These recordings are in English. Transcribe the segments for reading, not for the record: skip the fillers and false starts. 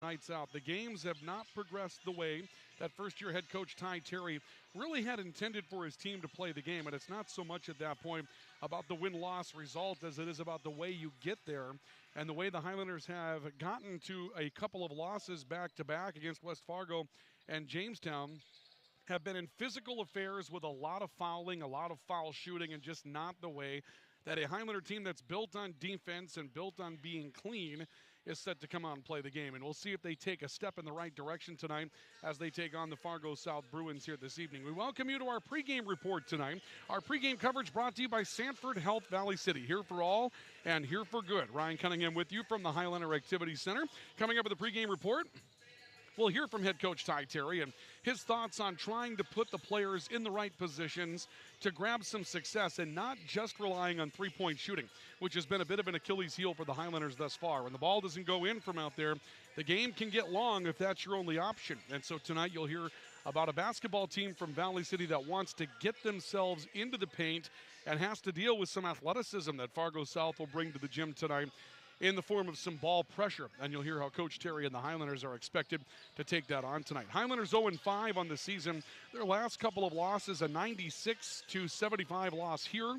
Nights out. The games have not progressed the way that first-year head coach Ty Terry really had intended for his team to play the game, and it's not so much at that point about the win-loss result as it is about the way you get there and the way the Highlanders have gotten to a couple of losses back-to-back against West Fargo and Jamestown. Have been in physical affairs with a lot of fouling, a lot of foul shooting, and just not the way that a Highlander team that's built on defense and built on being clean is set to come out and play the game. And we'll see if they take a step in the right direction tonight as they take on the Fargo South Bruins here this evening. We welcome you to our pregame report tonight. Our pregame coverage brought to you by Sanford Health Valley City. Here for all and here for good. Ryan Cunningham with you from the Highlander Activity Center. Coming up with the pregame report, we'll hear from head coach Ty Terry and his thoughts on trying to put the players in the right positions to grab some success and not just relying on three-point shooting, which has been a bit of an Achilles heel for the Highlanders thus far. When the ball doesn't go in from out there, the game can get long if that's your only option. And so tonight you'll hear about a basketball team from Valley City that wants to get themselves into the paint and has to deal with some athleticism that Fargo South will bring to the gym tonight in the form of some ball pressure. And you'll hear how Coach Terry and the Highlanders are expected to take that on tonight. Highlanders 0-5 on the season. Their last couple of losses, a 96-75 loss here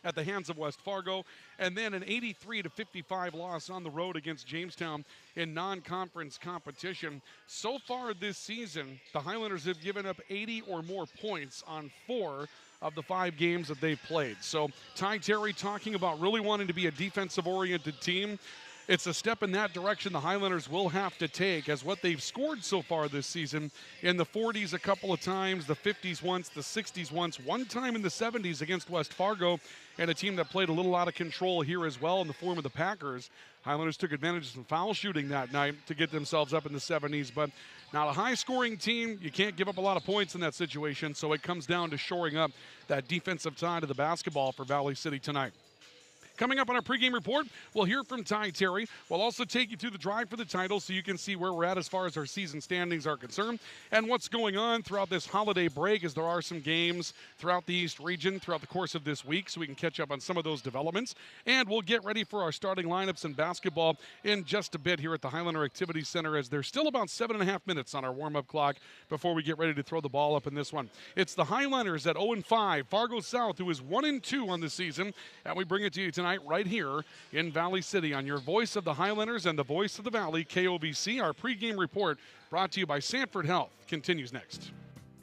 at the hands of West Fargo, and then an 83-55 loss on the road against Jamestown in non-conference competition. So far this season, the Highlanders have given up 80 or more points on 4 of the 5 games that they've played. So Ty Terry talking about really wanting to be a defensive-oriented team. It's a step in that direction the Highlanders will have to take, as what they've scored so far this season in the 40s a couple of times, the 50s once, the 60s once, one time in the 70s against West Fargo, and a team that played a little out of control here as well in the form of the Packers. Highlanders took advantage of some foul shooting that night to get themselves up in the 70s, but not a high-scoring team. You can't give up a lot of points in that situation, so it comes down to shoring up that defensive side of the basketball for Valley City tonight. Coming up on our pregame report, we'll hear from Ty Terry. We'll also take you through the drive for the title so you can see where we're at as far as our season standings are concerned and what's going on throughout this holiday break, as there are some games throughout the East region throughout the course of this week, so we can catch up on some of those developments. And we'll get ready for our starting lineups in basketball in just a bit here at the Highlander Activity Center, as there's still about 7.5 minutes on our warm-up clock before we get ready to throw the ball up in this one. It's the Highlanders at 0-5, Fargo South, who is 1-2 on the season, and we bring it to you tonight right here in Valley City on your voice of the Highlanders and the voice of the Valley, KOVC. Our pregame report brought to you by Sanford Health continues next.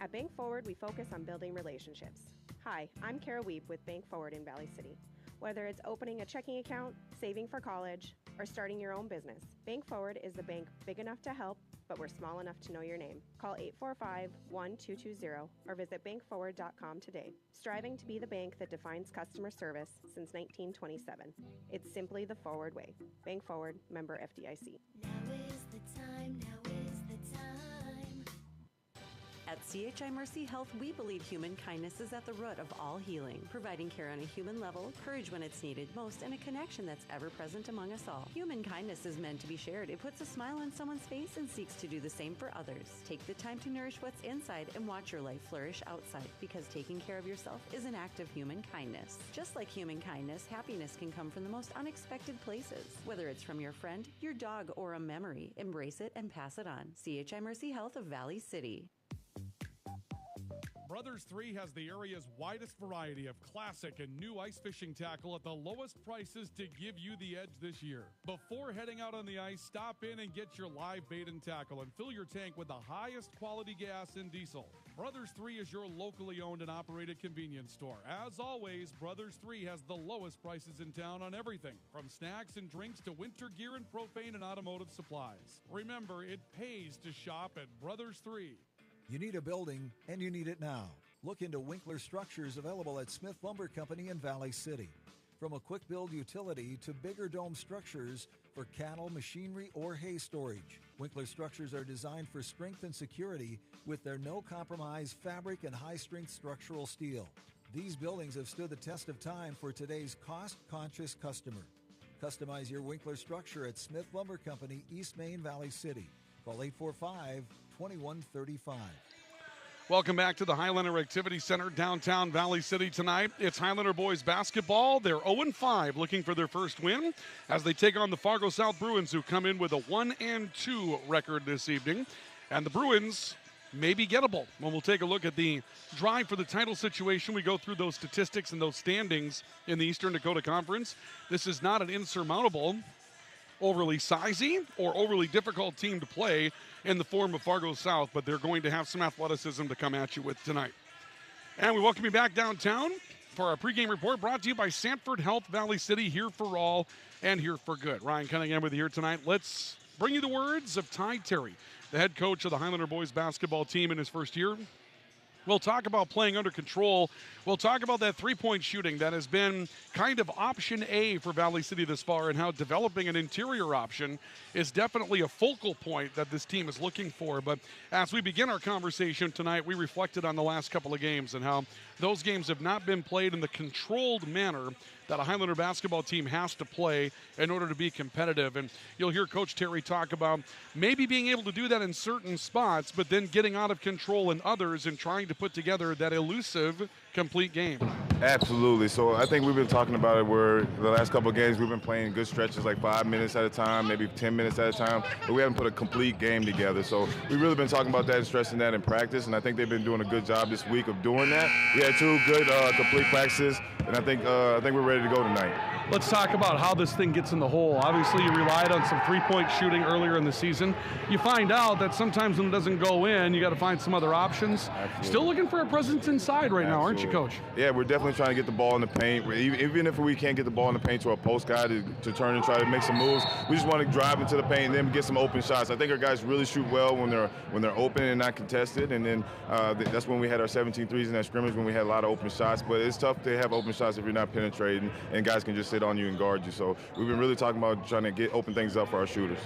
At Bank Forward, we focus on building relationships. Hi, I'm Kara Weep with Bank Forward in Valley City. Whether it's opening a checking account, saving for college, or starting your own business, Bank Forward is the bank big enough to help, but we're small enough to know your name. Call 845-1220 or visit bankforward.com today. Striving to be the bank that defines customer service since 1927. It's simply the Forward way. Bank Forward, member FDIC. Now is the time, now is the time. At CHI Mercy Health, we believe human kindness is at the root of all healing, providing care on a human level, courage when it's needed most, and a connection that's ever present among us all. Human kindness is meant to be shared. It puts a smile on someone's face and seeks to do the same for others. Take the time to nourish what's inside and watch your life flourish outside, because taking care of yourself is an act of human kindness. Just like human kindness, happiness can come from the most unexpected places. Whether it's from your friend, your dog, or a memory, embrace it and pass it on. CHI Mercy Health of Valley City. Brothers 3 has the area's widest variety of classic and new ice fishing tackle at the lowest prices to give you the edge this year. Before heading out on the ice, stop in and get your live bait and tackle and fill your tank with the highest quality gas and diesel. Brothers 3 is your locally owned and operated convenience store. As always, Brothers 3 has the lowest prices in town on everything, from snacks and drinks to winter gear and propane and automotive supplies. Remember, it pays to shop at Brothers 3. You need a building, and you need it now. Look into Winkler Structures, available at Smith Lumber Company in Valley City. From a quick build utility to bigger dome structures for cattle, machinery, or hay storage, Winkler Structures are designed for strength and security with their no-compromise fabric and high-strength structural steel. These buildings have stood the test of time for today's cost-conscious customer. Customize your Winkler structure at Smith Lumber Company, East Main, Valley City. Call 845-2135. Welcome back to the Highlander Activity Center, downtown Valley City tonight. It's Highlander boys basketball. They're 0-5, looking for their first win as they take on the Fargo South Bruins, who come in with a 1-2 record this evening. And the Bruins may be gettable. When we'll take a look at the drive for the title situation, we go through those statistics and those standings in the Eastern Dakota Conference. This is not an insurmountable, overly sizey or overly difficult team to play in the form of Fargo South, but they're going to have some athleticism to come at you with tonight. And we welcome you back downtown for our pregame report, brought to you by Sanford Health Valley City, here for all and here for good. Ryan Cunningham with you here tonight. Let's bring you the words of Ty Terry, the head coach of the Highlander boys basketball team in his first year. We'll talk about playing under control. We'll talk about that three-point shooting that has been kind of option A for Valley City this far, and how developing an interior option is definitely a focal point that this team is looking for. But as we begin our conversation tonight, we reflected on the last couple of games and how those games have not been played in the controlled manner that a Highlander basketball team has to play in order to be competitive. And you'll hear Coach Terry talk about maybe being able to do that in certain spots, but then getting out of control in others and trying to put together that elusive, complete game. Absolutely. So I think we've been talking about it where the last couple of games we've been playing good stretches, like 5 minutes at a time, maybe 10 minutes at a time, but we haven't put a complete game together. So we've really been talking about that and stressing that in practice, and I think they've been doing a good job this week of doing that. We had 2 good complete practices, and I think we're ready to go tonight. Let's talk about how this thing gets in the hole. Obviously, you relied on some three-point shooting earlier in the season. You find out that sometimes when it doesn't go in, you got to find some other options. Absolutely. Still looking for a presence inside right now, aren't you, Coach? Yeah, we're definitely trying to get the ball in the paint. Even if we can't get the ball in the paint to a post guy to turn and try to make some moves, we just want to drive into the paint and then get some open shots. I think our guys really shoot well when they're open and not contested, and then that's when we had our 17 threes in that scrimmage, when we had a lot of open shots. But it's tough to have open shots if you're not penetrating, and guys can just sit on you and guard you. So we've been really talking about trying to open things up for our shooters.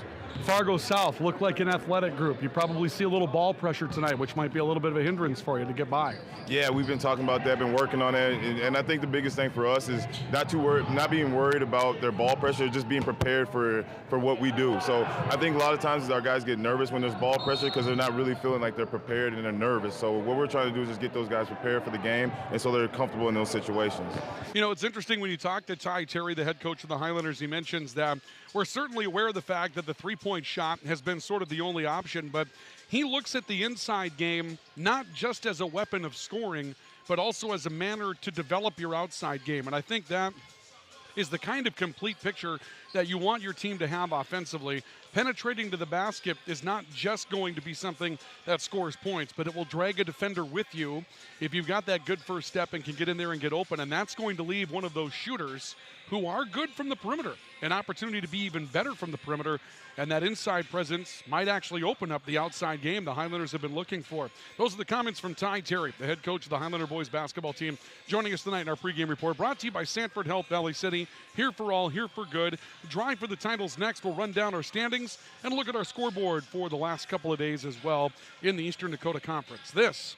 Fargo South looked like an athletic group. You probably see a little ball pressure tonight, which might be a little bit of a hindrance for you to get by. Yeah, we've been talking about that, been working on that, and I think the biggest thing for us is not being worried about their ball pressure, just being prepared for what we do. So I think a lot of times our guys get nervous when there's ball pressure because they're not really feeling like they're prepared and they're nervous. So what we're trying to do is just get those guys prepared for the game, and so they're comfortable in those situations. You know, it's interesting when you talk to Ty Terry, the head coach of the Highlanders, he mentions that we're certainly aware of the fact that the three-point shot has been sort of the only option, but he looks at the inside game not just as a weapon of scoring, but also as a manner to develop your outside game. And I think that is the kind of complete picture that you want your team to have offensively. Penetrating to the basket is not just going to be something that scores points, but it will drag a defender with you if you've got that good first step and can get in there and get open. And that's going to leave one of those shooters who are good from the perimeter an opportunity to be even better from the perimeter. And that inside presence might actually open up the outside game the Highlanders have been looking for. Those are the comments from Ty Terry, the head coach of the Highlander boys basketball team, joining us tonight in our pregame report, brought to you by Sanford Health Valley City. Here for all, here for good. Drive for the titles next. We'll run down our standings and look at our scoreboard for the last couple of days as well in the Eastern Dakota Conference. This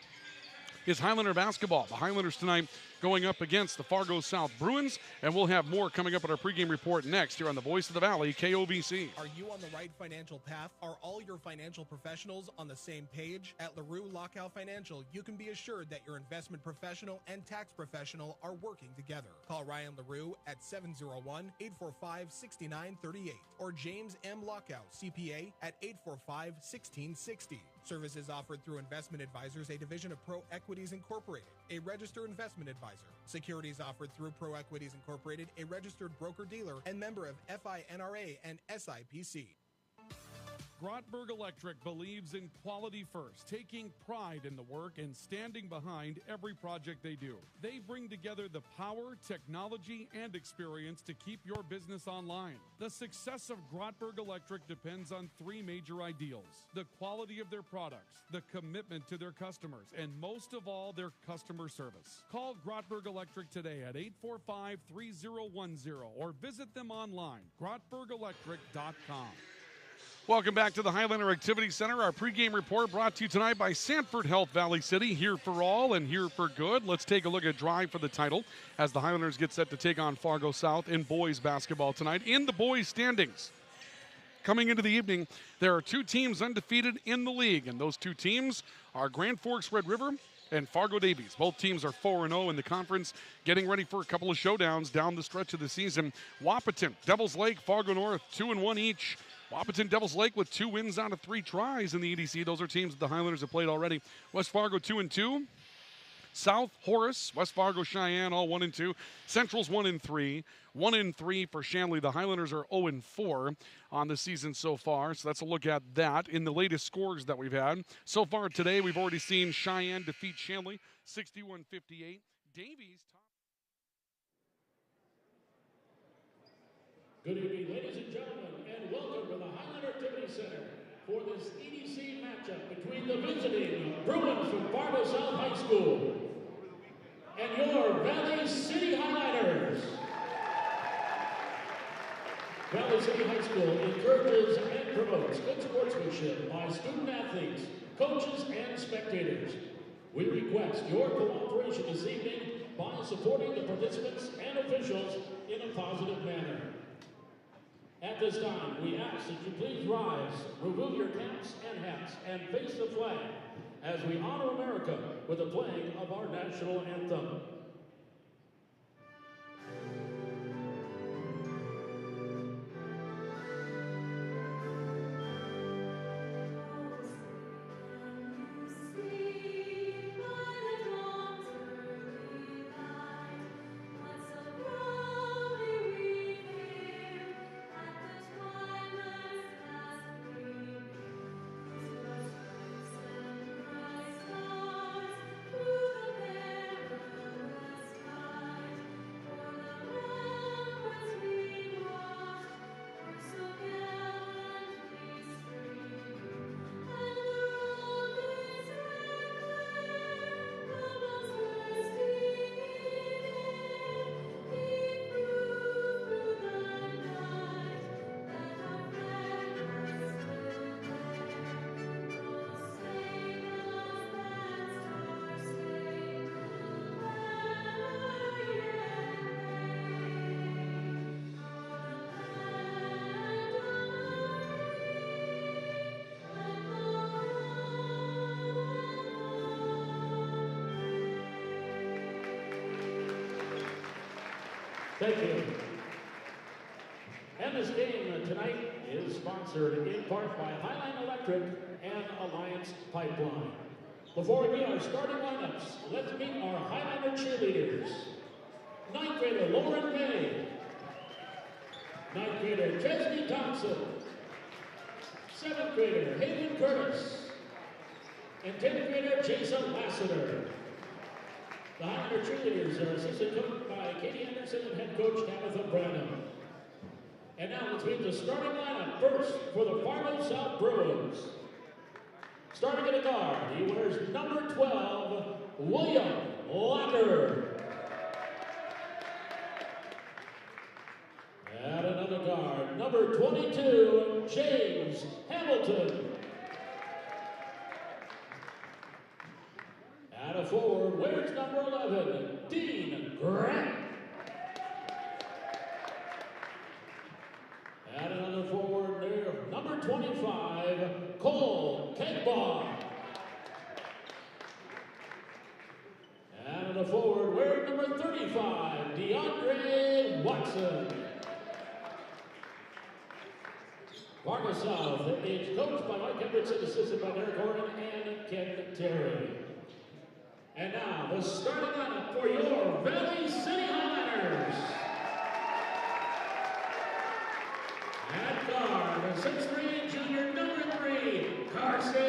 is Highlander basketball. The Highlanders tonight going up against the Fargo South Bruins, and we'll have more coming up at our pregame report next here on the Voice of the Valley, KOVC. Are you on the right financial path? Are all your financial professionals on the same page? At LaRue Lockout Financial, you can be assured that your investment professional and tax professional are working together. Call Ryan LaRue at 701-845-6938 or James M. Lockout, CPA, at 845-1660. Services offered through Investment Advisors, a division of Pro Equities Incorporated, a registered investment advisor. Securities offered through Pro Equities Incorporated, a registered broker-dealer and member of FINRA and SIPC. Grotberg Electric believes in quality first, taking pride in the work and standing behind every project they do. They bring together the power, technology, and experience to keep your business online. The success of Grotberg Electric depends on 3 major ideals: the quality of their products, the commitment to their customers, and most of all, their customer service. Call Grotberg Electric today at 845-3010 or visit them online, grotbergelectric.com. Welcome back to the Highlander Activity Center. Our pregame report brought to you tonight by Sanford Health Valley City. Here for all and here for good. Let's take a look at Drive for the title as the Highlanders get set to take on Fargo South in boys basketball tonight. In the boys standings, Coming into the evening, there are two teams undefeated in the league, and those two teams are Grand Forks Red River and Fargo Davies. Both teams are 4-0 in the conference, getting ready for a couple of showdowns down the stretch of the season. Wapaton, Devils Lake, Fargo North, 2-1 each. Wapaton, Devils Lake with 2 wins out of 3 tries in the EDC. Those are teams that the Highlanders have played already. West Fargo 2-2. South, Horace, West Fargo, Cheyenne, all 1-2. Central's 1-3. 1-3 for Shanley. The Highlanders are 0-4 on the season so far. So that's a look at that in the latest scores that we've had. So far today, we've already seen Cheyenne defeat Shanley 61-58. Davies top. Good evening, ladies and gentlemen, and welcome to the Highland Activity Center for this EDC matchup between the visiting Bruins from Fargo South High School and your Valley City Highlanders. Valley City High School encourages and promotes good sportsmanship by student athletes, coaches, and spectators. We request your cooperation this evening by supporting the participants and officials in a positive manner. At this time, we ask that you please rise, remove your caps and hats, and face the flag as we honor America with the playing of our national anthem. Thank you. And this game tonight is sponsored in part by Highline Electric and Alliance Pipeline. Before we meet our starting lineups, let's meet our Highlander cheerleaders. 9th grader Lauren May. 9th grader Chesney Thompson. 7th grader Hayden Curtis. And 10th grader Jason Lassiter. The Highlander cheerleaders are assisted coached by Katie Anderson and head coach Tabitha Branham. And now let's meet the starting lineup. First for the Fargo South Bruins. Starting at a guard, he wears number 12, William Locker. At another guard, number 22, James Hamilton. At a forward, wears number 11, Dean Grant. At another forward, there, number 25, Cole Kegbaugh. At another forward, wearing number 35, DeAndre Watson. Fargo South is coached by Mike Hendrickson, assisted by Derek Horton and Ken Terry. And now, the starting lineup for your Valley City Highlanders. At guard, 6'3", junior number 3, Carson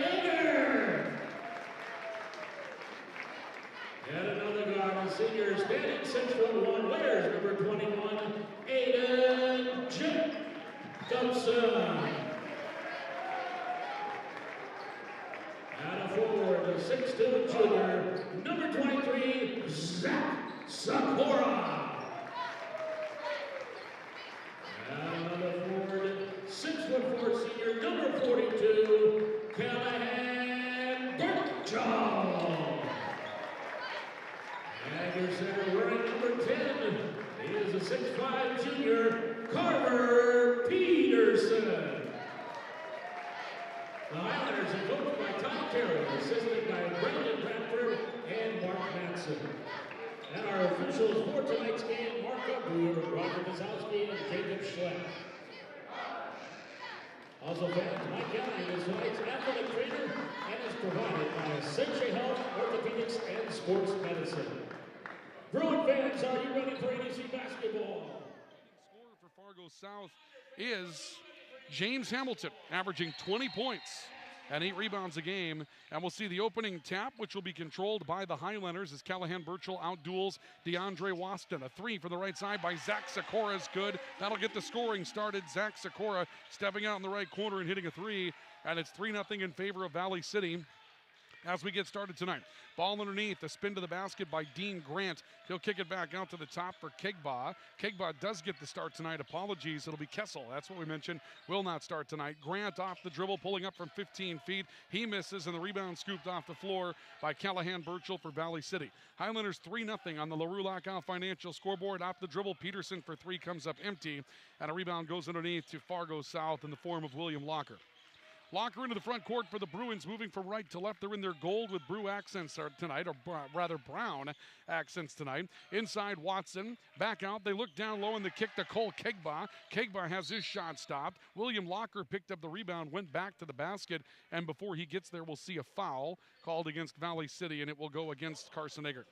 Ager. At another guard, senior standing 6'1", wears number 21, Aiden Jacobson. At a forward, 6'2", junior number 23, Zach Sakura. Another forward, 6'4", senior number 42, Callahan Birchall. And your center wearing number 10 is a 6'5", junior, Carver P. coached by Ty Terry, assisted by Brandon Bradford and Mark Matson. And our officials for tonight's game, Mark Upweir, Roger Kozowski, and Jacob Schlepp. Also fans, Mike Gallion is tonight's athletic trainer and is provided by Century Health, Orthopedics, and Sports Medicine. Bruin fans, are you ready for ADC basketball? Scorer for Fargo South is James Hamilton, averaging 20 points and 8 rebounds a game. And we'll see the opening tap, which will be controlled by the Highlanders as Callahan Birchall outduels DeAndre Waston. A 3 from the right side by Zach Sikora is good. That'll get the scoring started. Zach Sikora stepping out in the right corner and hitting a 3. And it's 3-0 in favor of Valley City as we get started tonight. Ball underneath, the spin to the basket by Dean Grant. He'll kick it back out to the top for Kegbaugh. Kegbaugh does get the start tonight. Apologies, it'll be Kessel. That's what we mentioned. Will not start tonight. Grant off the dribble, pulling up from 15 feet. He misses, and the rebound scooped off the floor by Callahan Birchall for Valley City. Highlanders 3-0 on the LaRue Lockout Financial scoreboard. Off the dribble, Peterson for 3 comes up empty, and a rebound goes underneath to Fargo South in the form of William Locker. Locker into the front court for the Bruins, moving from right to left. They're in their gold with blue accents tonight, or rather brown accents tonight. Inside Watson, back out. They look down low in the kick to Cole Kegbaugh. Kegbaugh has his shot stopped. William Locker picked up the rebound, went back to the basket, and before he gets there, we'll see a foul called against Valley City, and it will go against Carson Eggert.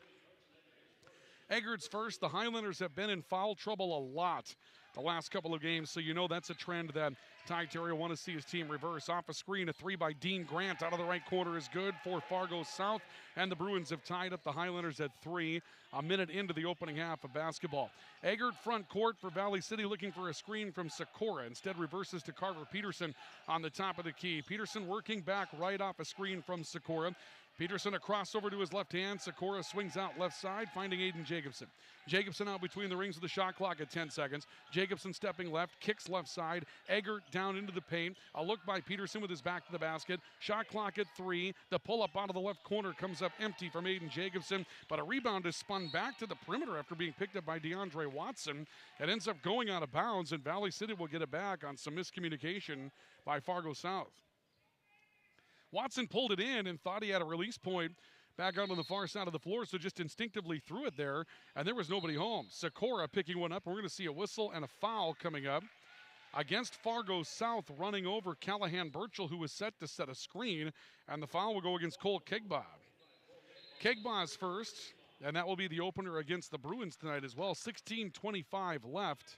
Eggert's first. The Highlanders have been in foul trouble a lot the last couple of games, so you know that's a trend that Ty Terry will want to see his team reverse. Off a screen, a 3 by Dean Grant out of the right corner is good for Fargo South, and the Bruins have tied up the Highlanders at 3, a minute into the opening half of basketball. Eggert front court for Valley City, looking for a screen from Sikora. Instead reverses to Carver Peterson on the top of the key. Peterson working back right off a screen from Sikora. Peterson a crossover to his left hand. Sikora swings out left side, finding Aiden Jacobson. Jacobson out between the rings of the shot clock at 10 seconds. Jacobson stepping left, kicks left side. Eggert down into the paint. A look by Peterson with his back to the basket. Shot clock at 3. The pull-up out of the left corner comes up empty from Aiden Jacobson, but a rebound is spun back to the perimeter after being picked up by DeAndre Watson. It ends up going out of bounds, and Valley City will get it back on some miscommunication by Fargo South. Watson pulled it in and thought he had a release point back out on the far side of the floor, so just instinctively threw it there, and there was nobody home. Sikora picking one up. We're going to see a whistle and a foul coming up against Fargo South, running over Callahan Birchall, who was set to set a screen, and the foul will go against Cole Kegbaugh. Kegbaugh's first, and that will be the opener against the Bruins tonight as well. 16:25 left.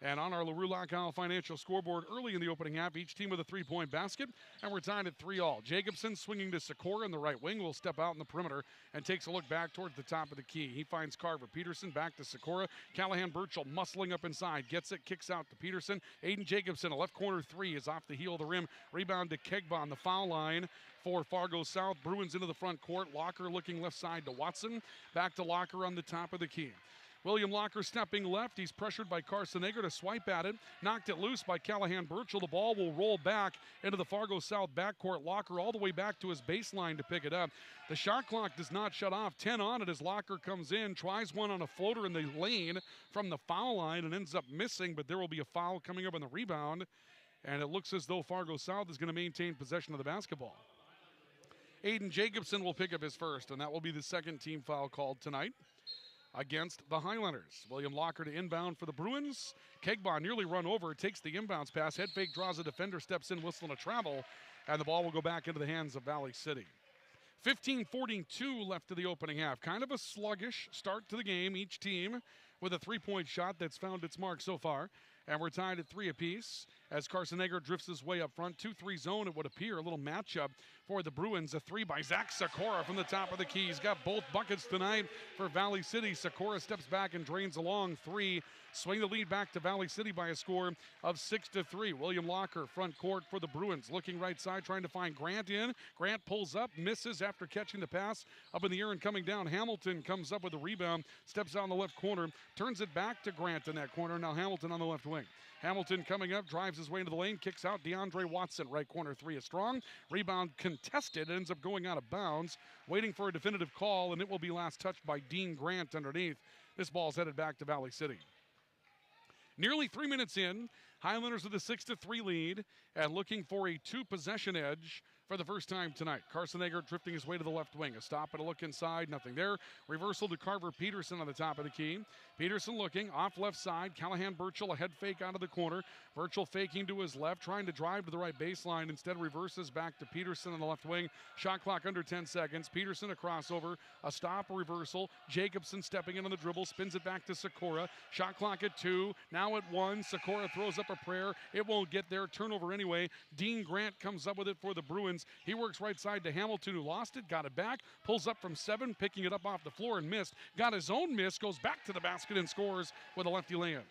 And on our LaRue Lockout Financial scoreboard early in the opening half, each team with a 3-point basket, and we're tied at 3-all. Jacobson swinging to Sikora in the right wing will step out in the perimeter and takes a look back towards the top of the key. He finds Carver Peterson back to Sikora. Callahan Birchall muscling up inside, gets it, kicks out to Peterson. Aiden Jacobson, a left corner 3, is off the heel of the rim. Rebound to Kegbaugh on the foul line for Fargo South. Bruins into the front court. Locker looking left side to Watson. Back to Locker on the top of the key. William Locker stepping left. He's pressured by Carson Eggert to swipe at it. Knocked it loose by Callahan Birchall. The ball will roll back into the Fargo South backcourt. Locker all the way back to his baseline to pick it up. The shot clock does not shut off. 10 on it as Locker comes in. Tries one on a floater in the lane from the foul line and ends up missing, but there will be a foul coming up on the rebound. And it looks as though Fargo South is going to maintain possession of the basketball. Aiden Jacobson will pick up his first, and that will be the second team foul called tonight against the Highlanders. William Locker to inbound for the Bruins. Kegbaugh nearly run over, takes the inbounds pass. Head fake, draws a defender, steps in, whistling a travel, and the ball will go back into the hands of Valley City. 15:42 left to the opening half. Kind of a sluggish start to the game. Each team with a 3-point shot that's found its mark so far. And we're tied at 3 apiece as Carson Eggert drifts his way up front. 2-3 zone, it would appear. A little matchup for the Bruins. A 3 by Zach Sikora from the top of the key. He's got both buckets tonight for Valley City. Sikora steps back and drains a long 3. Swing the lead back to Valley City by a score of 6-3. William Locker, front court for the Bruins. Looking right side, trying to find Grant in. Grant pulls up, misses after catching the pass. Up in the air and coming down. Hamilton comes up with a rebound, steps out in the left corner, turns it back to Grant in that corner. Now Hamilton on the left wing. Hamilton coming up, drives his way into the lane, kicks out. DeAndre Watson, right corner 3 is strong. Rebound contested, ends up going out of bounds. Waiting for a definitive call, and it will be last touched by Dean Grant underneath. This ball's headed back to Valley City. Nearly 3 minutes in, Highlanders with a 6-3 lead and looking for a 2-possession edge for the first time tonight. Carson Eggert drifting his way to the left wing. A stop and a look inside, nothing there. Reversal to Carver Peterson on the top of the key. Peterson looking off left side. Callahan Burchell, a head fake out of the corner. Burchell faking to his left, trying to drive to the right baseline. Instead reverses back to Peterson on the left wing. Shot clock under 10 seconds. Peterson a crossover, a stop, a reversal. Jacobson stepping in on the dribble, spins it back to Sikora. Shot clock at 2, now at 1. Sikora throws up a prayer. It won't get there. Turnover anyway. Dean Grant comes up with it for the Bruins. He works right side to Hamilton, who lost it, got it back, pulls up from 7, picking it up off the floor and missed. Got his own miss, goes back to the basket and scores with a lefty lay-in.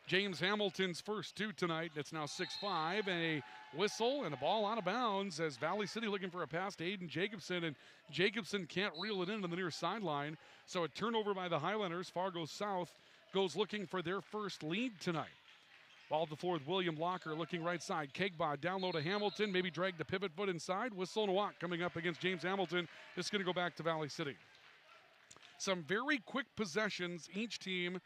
James Hamilton's first 2 tonight. It's now 6-5, a whistle and a ball out of bounds as Valley City looking for a pass to Aiden Jacobson, and Jacobson can't reel it in on the near sideline. So a turnover by the Highlanders. Fargo South goes looking for their first lead tonight. Ball at the floor with William Locker looking right side. Kegbod down low to Hamilton, maybe drag the pivot foot inside. Whistle and a walk coming up against James Hamilton. This is going to go back to Valley City. Some very quick possessions, each team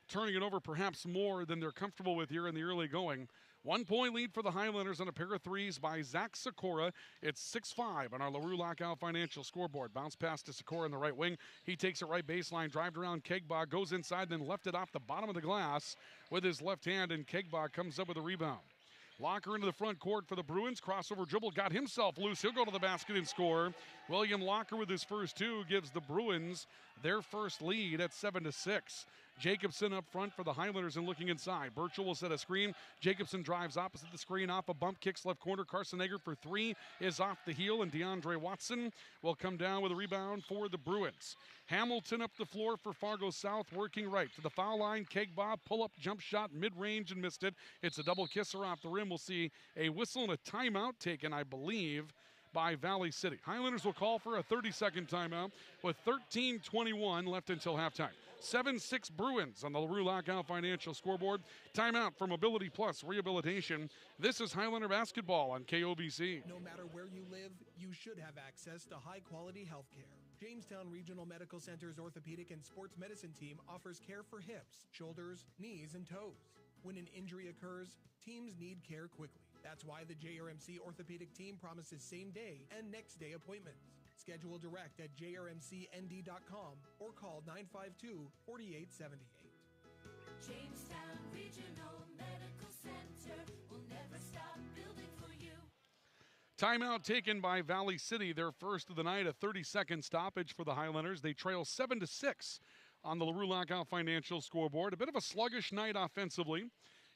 turning it over perhaps more than they're comfortable with here in the early going. 1 point lead for the Highlanders on a pair of threes by Zach Sikora. It's 6-5 on our LaRue Lockout Financial scoreboard. Bounce pass to Sikora in the right wing. He takes it right baseline, drived around Kegbod, goes inside, then left it off the bottom of the glass with his left hand, and Kegbod comes up with a rebound. Locker into the front court for the Bruins. Crossover dribble, got himself loose. He'll go to the basket and score. William Locker with his first 2 gives the Bruins their first lead at 7-6. Jacobson up front for the Highlanders and looking inside. Burchell will set a screen. Jacobson drives opposite the screen, off a bump, kicks left corner. Carson Eggert for 3 is off the heel, and DeAndre Watson will come down with a rebound for the Bruins. Hamilton up the floor for Fargo South, working right to the foul line. Kegbod, pull-up jump shot, mid-range, and missed it. It's a double kisser off the rim. We'll see a whistle and a timeout taken, I believe, by Valley City. Highlanders will call for a 30-second timeout with 13:21 left until halftime. 7-6 Bruins on the LaRue Lockout Financial scoreboard. Timeout for Mobility Plus Rehabilitation. This is Highlander basketball on KOBC. No matter where you live, you should have access to high-quality health care. Jamestown Regional Medical Center's orthopedic and sports medicine team offers care for hips, shoulders, knees, and toes. When an injury occurs, teams need care quickly. That's why the JRMC orthopedic team promises same-day and next-day appointments. Schedule direct at jrmcnd.com or call 952-4878. Jamestown Regional Medical Center will never stop building for you. Timeout taken by Valley City, their first of the night, a 30-second stoppage for the Highlanders. They trail 7-6 on the LaRue Lockout Financial scoreboard. A bit of a sluggish night offensively.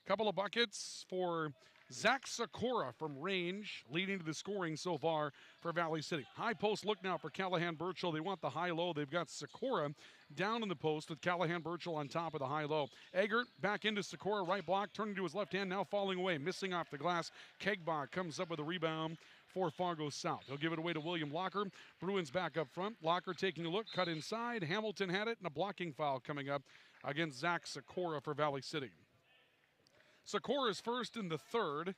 Couple of buckets for Zach Sikora from range, leading to the scoring so far for Valley City. High post look now for Callahan Burchell. They want the high-low. They've got Sikora down in the post with Callahan Burchell on top of the high-low. Eggert back into Sikora, right block, turning to his left hand, now falling away, missing off the glass. Kegbod comes up with a rebound for Fargo South. He'll give it away to William Locker. Bruins back up front. Locker taking a look, cut inside. Hamilton had it, and a blocking foul coming up against Zach Sikora for Valley City. Sikora's first in the third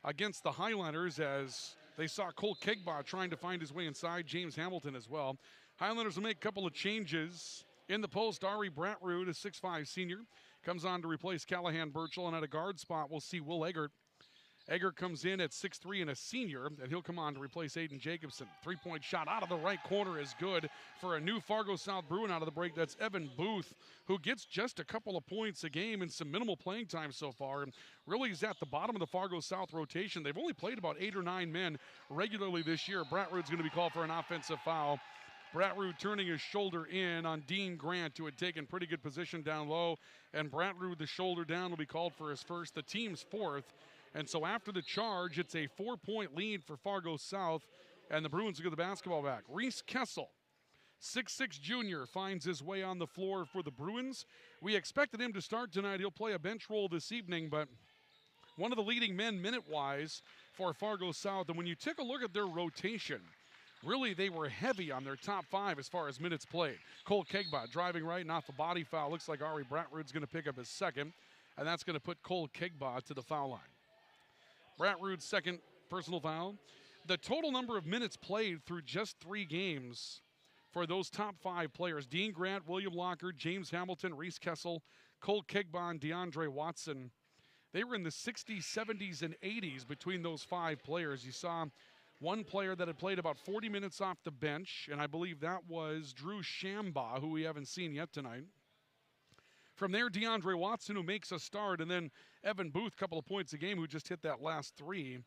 against the Highlanders as they saw Cole Kegbod trying to find his way inside. James Hamilton as well. Highlanders will make a couple of changes. In the post, Ari Bratrud, a 6'5 senior, comes on to replace Callahan Burchell, and at a guard spot, we'll see Will Eggert. Eggert comes in at 6'3 and a senior, and he'll come on to replace Aiden Jacobson. Three-point shot out of the right corner is good for a new Fargo South Bruin out of the break. That's Evan Booth, who gets just a couple of points a game and some minimal playing time so far. And really is at the bottom of the Fargo South rotation. They've only played about 8 or 9 men regularly this year. Bratrud's going to be called for an offensive foul. Bratrud turning his shoulder in on Dean Grant, who had taken pretty good position down low. And Bratrud, the shoulder down, will be called for his first, the team's fourth. And so after the charge, it's a 4-point lead for Fargo South, and the Bruins will get the basketball back. Reese Kessel, 6'6 junior, finds his way on the floor for the Bruins. We expected him to start tonight. He'll play a bench role this evening, but one of the leading men minute-wise for Fargo South. And when you take a look at their rotation, really they were heavy on their top 5 as far as minutes played. Cole Kegbod driving right and off a body foul. Looks like Ari Bratrud's going to pick up his second, and that's going to put Cole Kegbod to the foul line. Bratrud's second personal foul. The total number of minutes played through just 3 games for those top 5 players: Dean Grant, William Locker, James Hamilton, Reese Kessel, Cole Kegbod, DeAndre Watson. They were in the 60s, 70s, and 80s between those 5 players. You saw one player that had played about 40 minutes off the bench, and I believe that was Drew Shambaugh, who we haven't seen yet tonight. From there, DeAndre Watson, who makes a start, and then Evan Booth, couple of points a game, who just hit that last 3.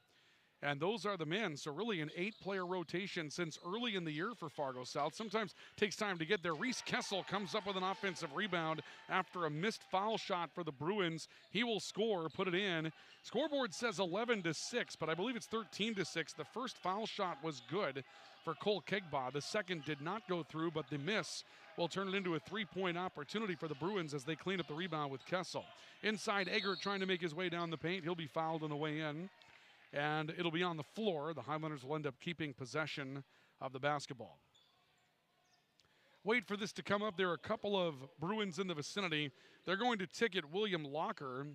And those are the men. So really an 8-player rotation since early in the year for Fargo South. Sometimes takes time to get there. Reese Kessel comes up with an offensive rebound after a missed foul shot for the Bruins. He will score, put it in. Scoreboard says 11-6, but I believe it's 13-6. The first foul shot was good for Cole Kegbaugh. The second did not go through, but the miss will turn it into a 3-point opportunity for the Bruins as they clean up the rebound with Kessel. Inside, Eggert trying to make his way down the paint. He'll be fouled on the way in. And it'll be on the floor. The Highlanders will end up keeping possession of the basketball. Wait for this to come up. There are a couple of Bruins in the vicinity. They're going to ticket William Locker.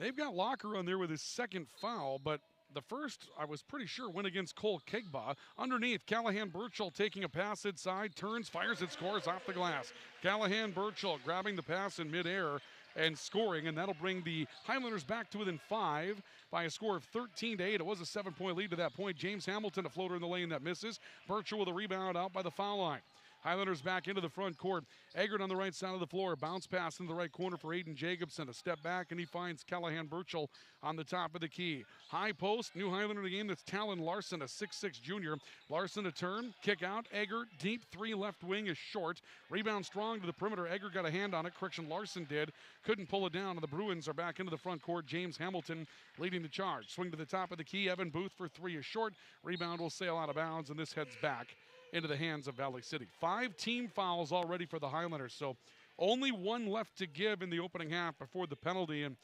They've got Locker on there with his second foul, but the first, I was pretty sure, went against Cole Kegbaugh. Underneath, Callahan Burchell taking a pass inside, turns, fires, and scores off the glass. Callahan Burchell grabbing the pass in midair and scoring, and that'll bring the Highlanders back to within 5 by a score of 13-8. It was a 7-point lead to that point. James Hamilton, a floater in the lane that misses. Burchell with a rebound out by the foul line. Highlanders back into the front court. Eggert on the right side of the floor. Bounce pass in the right corner for Aiden Jacobson. A step back, and he finds Callahan Burchell on the top of the key. High post, new Highlander in the game. That's Talon Larson, a 6'6 junior. Larson a turn, kick out. Eggert, deep 3 left wing is short. Rebound strong to the perimeter. Eggert got a hand on it. Correction, Larson did. Couldn't pull it down, and the Bruins are back into the front court. James Hamilton leading the charge. Swing to the top of the key. Evan Booth for 3 is short. Rebound will sail out of bounds, and this heads back into the hands of Valley City. 5 team fouls already for the Highlanders, so only 1 left to give in the opening half before the penalty, and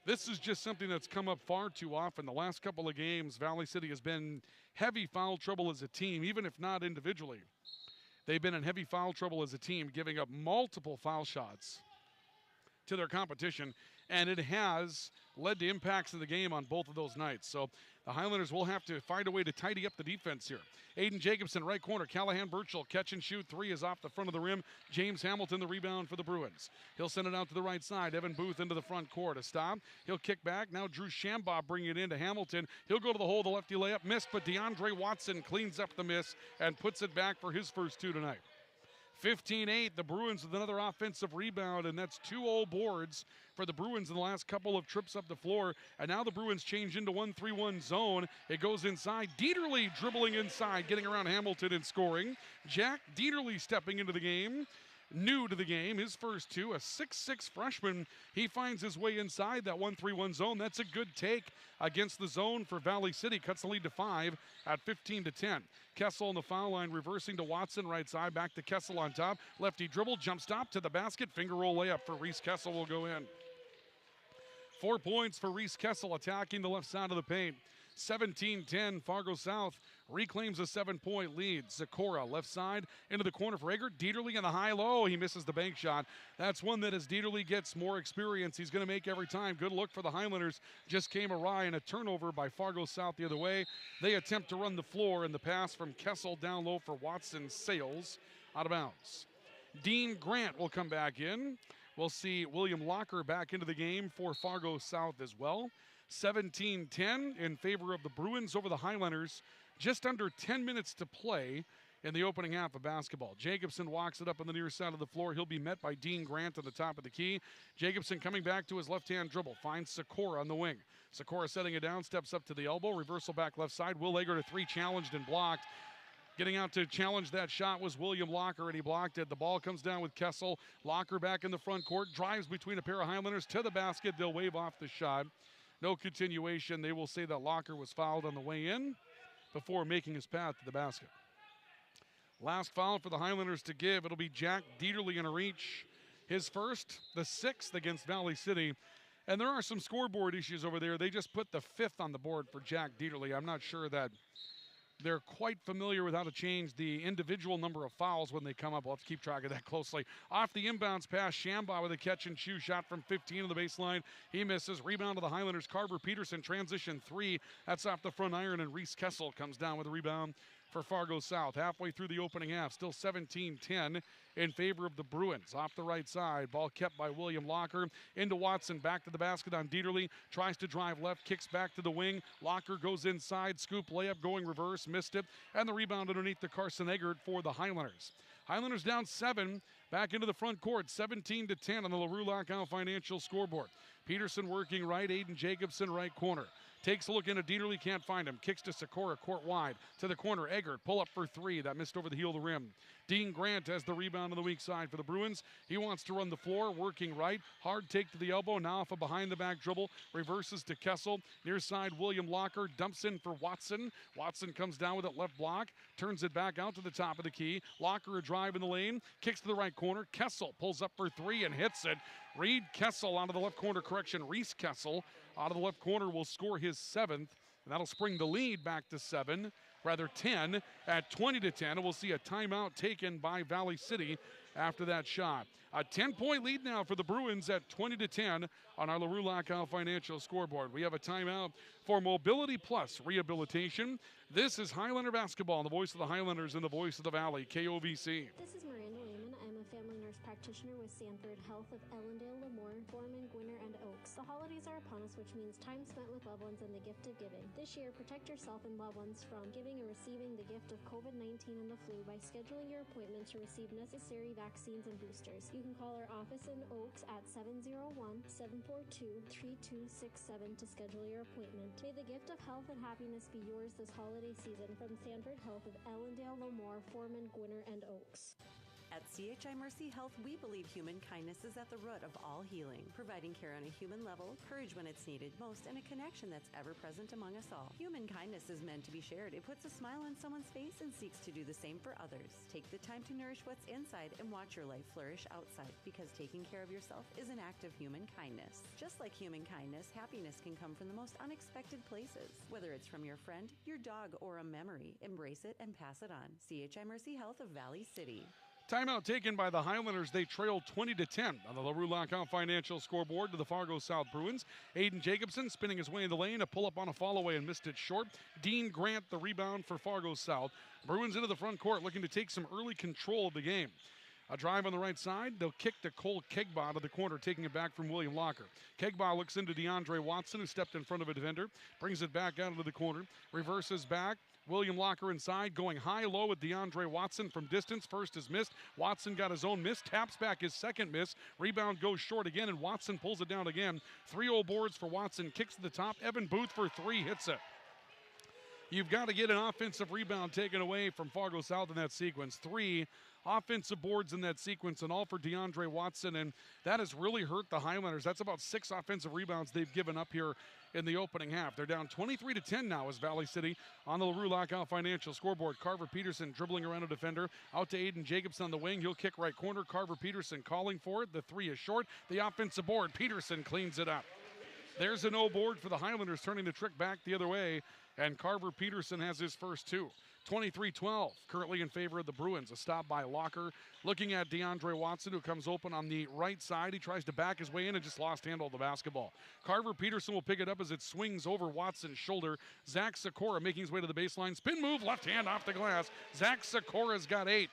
this is just something that's come up far too often. The last couple of games, Valley City has been heavy foul trouble as a team, even if not individually. They've been in heavy foul trouble as a team, giving up multiple foul shots to their competition, and it has led to impacts in the game on both of those nights. So the Highlanders will have to find a way to tidy up the defense here. Aiden Jacobson, right corner. Callahan Burchell, catch and shoot. 3 is off the front of the rim. James Hamilton, the rebound for the Bruins. He'll send it out to the right side. Evan Booth into the front court. A stop. He'll kick back. Now Drew Shambaugh bringing it into Hamilton. He'll go to the hole. The lefty layup missed, but DeAndre Watson cleans up the miss and puts it back for his first 2 tonight. 15-8, the Bruins with another offensive rebound, and that's 2 old boards for the Bruins in the last couple of trips up the floor. And now the Bruins change into 1-3-1 zone. It goes inside. Dieterle dribbling inside, getting around Hamilton and scoring. Jack Dieterle stepping into the game. New to the game, his first 2, a 6'6 freshman. He finds his way inside that 1-3-1 zone. That's a good take against the zone for Valley City. Cuts the lead to 5 at 15-10. Kessel on the foul line, reversing to Watson right side. Back to Kessel on top. Lefty dribble, jump stop to the basket. Finger roll layup for Reese Kessel will go in. 4 points for Reese Kessel attacking the left side of the paint. 17-10, Fargo South reclaims a 7-point lead. Zakora left side into the corner for Eggert. Dieterle in the high-low. He misses the bank shot. That's one that as Dieterle gets more experience, he's going to make every time. Good look for the Highlanders. Just came awry and a turnover by Fargo South the other way. They attempt to run the floor, and the pass from Kessel down low for Watson sails out of bounds. Dean Grant will come back in. We'll see William Locker back into the game for Fargo South as well. 17-10 in favor of the Bruins over the Highlanders. Just under 10 minutes to play in the opening half of basketball. Jacobson walks it up on the near side of the floor. He'll be met by Dean Grant on the top of the key. Jacobson coming back to his left-hand dribble. Finds Sikora on the wing. Sikora setting it down, steps up to the elbow. Reversal back left side. Will Eggert a 3 challenged and blocked. Getting out to challenge that shot was William Locker, and he blocked it. The ball comes down with Kessel. Locker back in the front court. Drives between a pair of Highlanders to the basket. They'll wave off the shot. No continuation. They will say that Locker was fouled on the way in before making his path to the basket. Last foul for the Highlanders to give. It'll be Jack Dieterle in a reach. His first, the 6th against Valley City. And there are some scoreboard issues over there. They just put the 5th on the board for Jack Dieterle. I'm not sure that they're quite familiar with how to change the individual number of fouls when they come up. We'll have to keep track of that closely. Off the inbounds pass, Shambaugh with a catch and shoot shot from 15 on the baseline. He misses. Rebound to the Highlanders. Carver Peterson transition 3. That's off the front iron, and Reese Kessel comes down with a rebound for Fargo South. Halfway through the opening half, still 17-10 in favor of the Bruins. Off the right side, ball kept by William Locker. Into Watson, back to the basket on Dieterle. Tries to drive left, kicks back to the wing. Locker goes inside, scoop layup going reverse, missed it. And the rebound underneath to Carson Eggert for the Highlanders. Highlanders down 7, back into the front court, 17-10 on the LaRue Lockout Financial scoreboard. Peterson working right, Aiden Jacobson right corner. Takes a look into Dieterle, can't find him. Kicks to Sikora, court wide. To the corner, Eggert, pull up for 3. That missed over the heel of the rim. Dean Grant has the rebound on the weak side for the Bruins. He wants to run the floor, working right. Hard take to the elbow, now off a behind-the-back dribble. Reverses to Kessel. Near side, William Locker dumps in for Watson. Watson comes down with it, left block. Turns it back out to the top of the key. Locker a drive in the lane. Kicks to the right corner. Kessel pulls up for 3 and hits it. Reed Kessel out of the left corner, correction. Reese Kessel out of the left corner will score his 7th. And that'll spring the lead back to 10 at 20-10. And we'll see a timeout taken by Valley City after that shot. A 10-point lead now for the Bruins at 20-10 on our LaRue Lockout Financial scoreboard. We have a timeout for Mobility Plus Rehabilitation. This is Highlander basketball, the voice of the Highlanders and the voice of the Valley, KOVC. This is Miranda Lehman. I'm a family nurse practitioner with Sanford Health of Ellendale, Lemoore, Foreman, Gwinner, and Oaks. The holidays are upon us, which means time spent with loved ones and the gift of giving. This year, protect yourself and loved ones from giving or receiving the gift of COVID-19 and the flu by scheduling your appointment to receive necessary vaccines and boosters. You can call our office in Oaks at 701-742-3267 to schedule your appointment. May the gift of health and happiness be yours this holiday season from Sanford Health of Ellendale, Lemoore, Foreman, Gwinner, and Oaks. At CHI Mercy Health, we believe human kindness is at the root of all healing, providing care on a human level, courage when it's needed most, and a connection that's ever present among us all. Human kindness is meant to be shared. It puts a smile on someone's face and seeks to do the same for others. Take the time to nourish what's inside and watch your life flourish outside, because taking care of yourself is an act of human kindness. Just like human kindness, happiness can come from the most unexpected places. Whether it's from your friend, your dog, or a memory, embrace it and pass it on. CHI Mercy Health of Valley City. Timeout taken by the Highlanders. They trail 20-10 on the LaRue Lockout Financial scoreboard to the Fargo South Bruins. Aiden Jacobson spinning his way in the lane, a pull-up on a fall-away and missed it short. Dean Grant the rebound for Fargo South. Bruins into the front court looking to take some early control of the game. A drive on the right side. They'll kick to Cole Kegbaugh to the corner, taking it back from William Locker. Kegbaugh looks into DeAndre Watson, who stepped in front of a defender. Brings it back out into the corner. Reverses back. William Locker inside, going high-low with DeAndre Watson from distance. First is missed. Watson got his own miss, taps back his second miss. Rebound goes short again, and Watson pulls it down again. 3-0 boards for Watson, kicks to the top. Evan Booth for 3, hits it. You've got to get an offensive rebound taken away from Fargo South in that sequence. 3 offensive boards in that sequence, and all for DeAndre Watson, and that has really hurt the Highlanders. That's about 6 offensive rebounds they've given up here in the opening half. They're down 23-10 now as Valley City on the LaRue Lockout Financial scoreboard. Carver Peterson dribbling around a defender. Out to Aiden Jacobson on the wing. He'll kick right corner. Carver Peterson calling for it. The 3 is short. The offensive board. Peterson cleans it up. There's a no board for the Highlanders, turning the trick back the other way, and Carver Peterson has his first 2. 23-12, currently in favor of the Bruins. A stop by Locker. Looking at DeAndre Watson, who comes open on the right side. He tries to back his way in and just lost handle of the basketball. Carver Peterson will pick it up as it swings over Watson's shoulder. Zach Sikora making his way to the baseline. Spin move, left hand off the glass. Zach Sikora's got 8.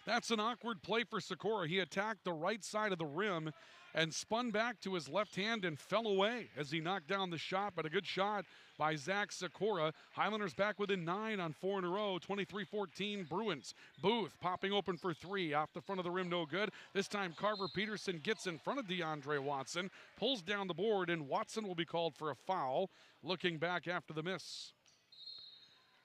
That's an awkward play for Sikora. He attacked the right side of the rim and spun back to his left hand and fell away as he knocked down the shot, but a good shot by Zach Sikora. Highlanders back within 9 on 4 in a row, 23-14 Bruins. Booth popping open for 3, off the front of the rim, no good. This time Carver Peterson gets in front of DeAndre Watson, pulls down the board, and Watson will be called for a foul, looking back after the miss.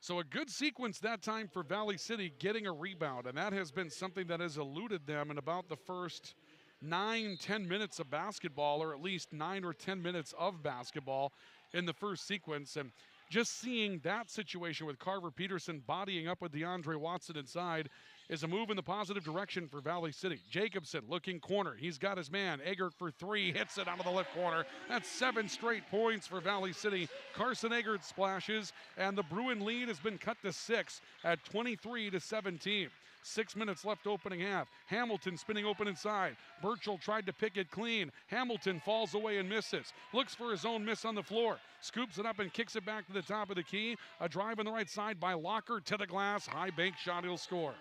So a good sequence that time for Valley City getting a rebound, and that has been something that has eluded them in about the first 9-10 minutes of basketball, or at least 9 or 10 minutes of basketball in the first sequence. And just seeing that situation with Carver Peterson bodying up with DeAndre Watson inside is a move in the positive direction for Valley City. Jacobson looking corner. He's got his man. Eggert for 3, hits it out of the left corner. That's 7 straight points for Valley City. Carson Eggert splashes, and the Bruin lead has been cut to 6 at 23-17. 6 minutes left opening half. Hamilton spinning open inside. Burchell tried to pick it clean. Hamilton falls away and misses. Looks for his own miss on the floor. Scoops it up and kicks it back to the top of the key. A drive on the right side by Locker to the glass. High bank shot, he'll score.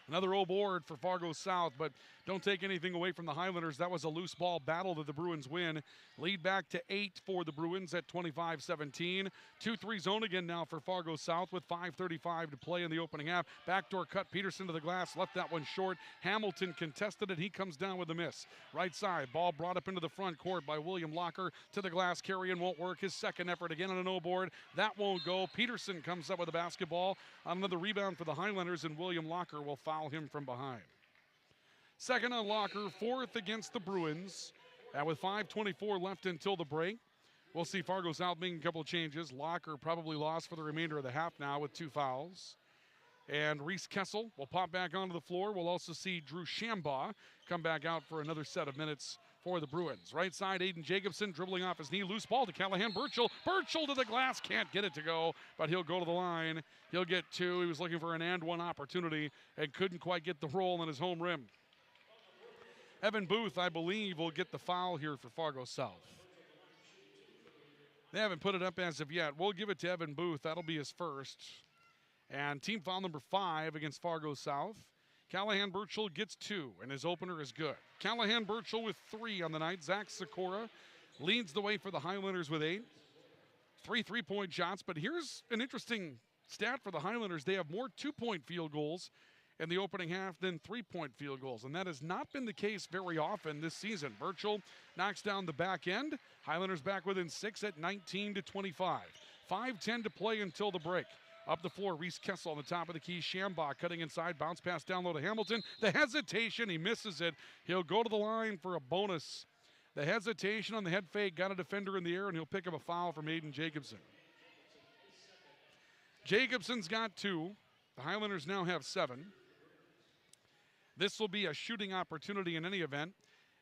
Another O board for Fargo South, but don't take anything away from the Highlanders. That was a loose ball battle that the Bruins win. Lead back to 8 for the Bruins at 25-17. 2-3 zone again now for Fargo South with 5:35 to play in the opening half. Backdoor cut, Peterson to the glass, left that one short. Hamilton contested it. He comes down with a miss. Right side, ball brought up into the front court by William Locker to the glass. Carry-in won't work. His second effort again on an O board. That won't go. Peterson comes up with a basketball on another rebound for the Highlanders, and William Locker will foul him from behind. Second on Locker, fourth against the Bruins. And with 5:24 left until the break, we'll see Fargo South making a couple of changes. Locker probably lost for the remainder of the half now with 2 fouls. And Reese Kessel will pop back onto the floor. We'll also see Drew Shambaugh come back out for another set of minutes for the Bruins. Right side, Aiden Jacobson dribbling off his knee. Loose ball to Callahan. Burchell. Burchell to the glass. Can't get it to go, but he'll go to the line. He'll get 2. He was looking for an and one opportunity and couldn't quite get the roll on his home rim. Evan Booth, I believe, will get the foul here for Fargo South. They haven't put it up as of yet. We'll give it to Evan Booth. That'll be his first. And team foul number 5 against Fargo South. Callahan Burchell gets 2, and his opener is good. Callahan Burchell with 3 on the night. Zach Sikora leads the way for the Highlanders with 8. 3 3-point shots, but here's an interesting stat for the Highlanders. They have more 2-point field goals in the opening half than 3-point field goals, and that has not been the case very often this season. Burchell knocks down the back end. Highlanders back within 6 at 19-25. 5:10 to play until the break. Up the floor, Reese Kessel on the top of the key. Shambaugh cutting inside, bounce pass down low to Hamilton. The hesitation, he misses it. He'll go to the line for a bonus. The hesitation on the head fake, got a defender in the air, and he'll pick up a foul from Aiden Jacobson. Jacobson's got 2. The Highlanders now have 7. This will be a shooting opportunity in any event,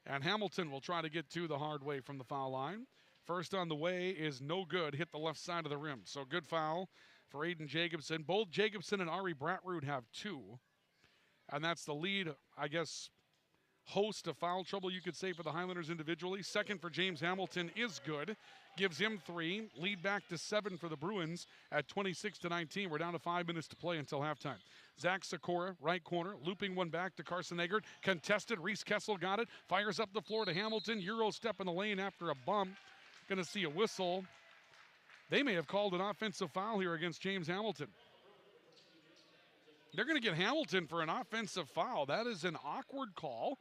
and Hamilton will try to get 2 the hard way from the foul line. First on the way is no good, hit the left side of the rim. So good foul for Aiden Jacobson. Both Jacobson and Ari Bratrud have 2. And that's the lead, I guess, host of foul trouble, you could say, for the Highlanders individually. Second for James Hamilton is good. Gives him 3. Lead back to 7 for the Bruins at 26-19. We're down to 5 minutes to play until halftime. Zach Sikora, right corner, looping one back to Carson Eggert. Contested, Reese Kessel got it. Fires up the floor to Hamilton. Euro step in the lane after a bump. Going to see a whistle. They may have called an offensive foul here against James Hamilton. They're going to get Hamilton for an offensive foul. That is an awkward call.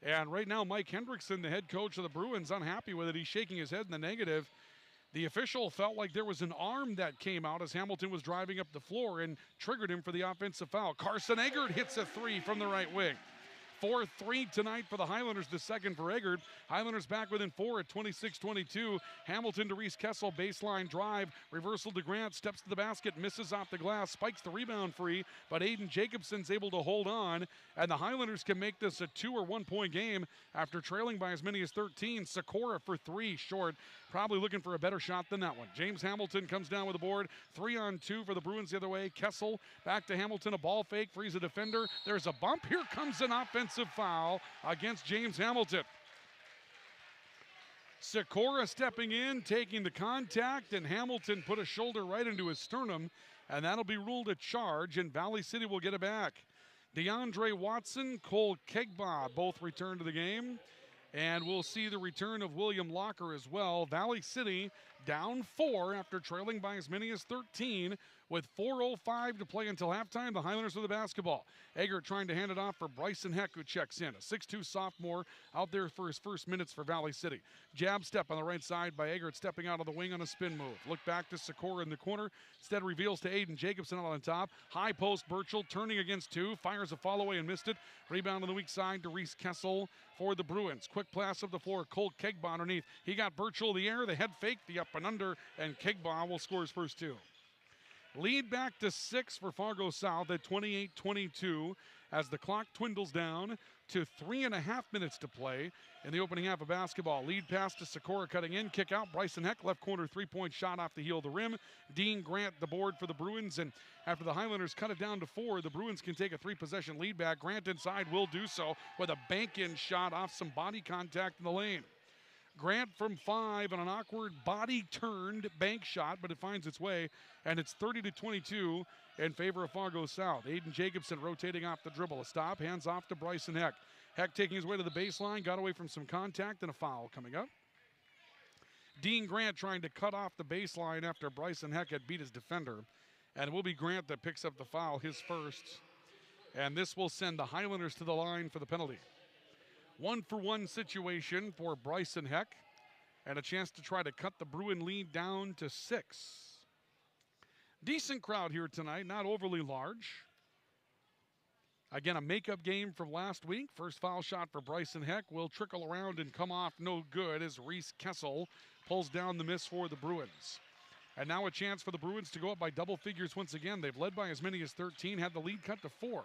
And right now, Mike Hendrickson, the head coach of the Bruins, unhappy with it. He's shaking his head in the negative. The official felt like there was an arm that came out as Hamilton was driving up the floor and triggered him for the offensive foul. Carson Eggert hits a 3 from the right wing. 4-3 tonight for the Highlanders, the second for Eggert. Highlanders back within 4 at 26-22. Hamilton to Reese Kessel, baseline drive. Reversal to Grant, steps to the basket, misses off the glass, spikes the rebound free, but Aiden Jacobson's able to hold on, and the Highlanders can make this a 2 or 1 point game after trailing by as many as 13. Sikora for 3, short. Probably looking for a better shot than that one. James Hamilton comes down with the board. 3-on-2 for the Bruins the other way. Kessel back to Hamilton, a ball fake, frees a defender. There's a bump. Here comes an offensive foul against James Hamilton. Sikora stepping in, taking the contact, and Hamilton put a shoulder right into his sternum, and that'll be ruled a charge, and Valley City will get it back. DeAndre Watson, Cole Kegbaugh both return to the game. And we'll see the return of William Locker as well. Valley City down 4 after trailing by as many as 13 with 4:05 to play until halftime. The Highlanders with the basketball. Eggert trying to hand it off for Bryson Heck, who checks in. A 6'2 sophomore out there for his first minutes for Valley City. Jab step on the right side by Eggert, stepping out of the wing on a spin move. Look back to Sikora in the corner. Instead reveals to Aiden Jacobson out on top. High post, Burchell turning against 2. Fires a fall away and missed it. Rebound on the weak side to Reese Kessel for the Bruins. Quick pass up the floor. Colt Kegbaugh underneath. He got Burchell in the air. The head fake, the up and under, and Kegbaugh will score his first 2. Lead back to 6 for Fargo South at 28-22 as the clock dwindles down to 3.5 minutes to play in the opening half of basketball. Lead pass to Sikora cutting in, kick out. Bryson Heck, left corner three-point shot off the heel of the rim. Dean Grant the board for the Bruins, and after the Highlanders cut it down to 4, the Bruins can take a 3-possession lead back. Grant inside will do so with a bank-in shot off some body contact in the lane. Grant from 5 on an awkward body-turned bank shot, but it finds its way, and it's 30-22 in favor of Fargo South. Aiden Jacobson rotating off the dribble. A stop, hands off to Bryson Heck. Heck taking his way to the baseline, got away from some contact, and a foul coming up. Dean Grant trying to cut off the baseline after Bryson Heck had beat his defender, and it will be Grant that picks up the foul, his first, and this will send the Highlanders to the line for the penalty. 1-for-1 situation for Bryson Heck, and a chance to try to cut the Bruin lead down to 6. Decent crowd here tonight, not overly large. Again, a makeup game from last week. First foul shot for Bryson Heck will trickle around and come off no good as Reese Kessel pulls down the miss for the Bruins. And now a chance for the Bruins to go up by double figures once again. They've led by as many as 13, had the lead cut to 4.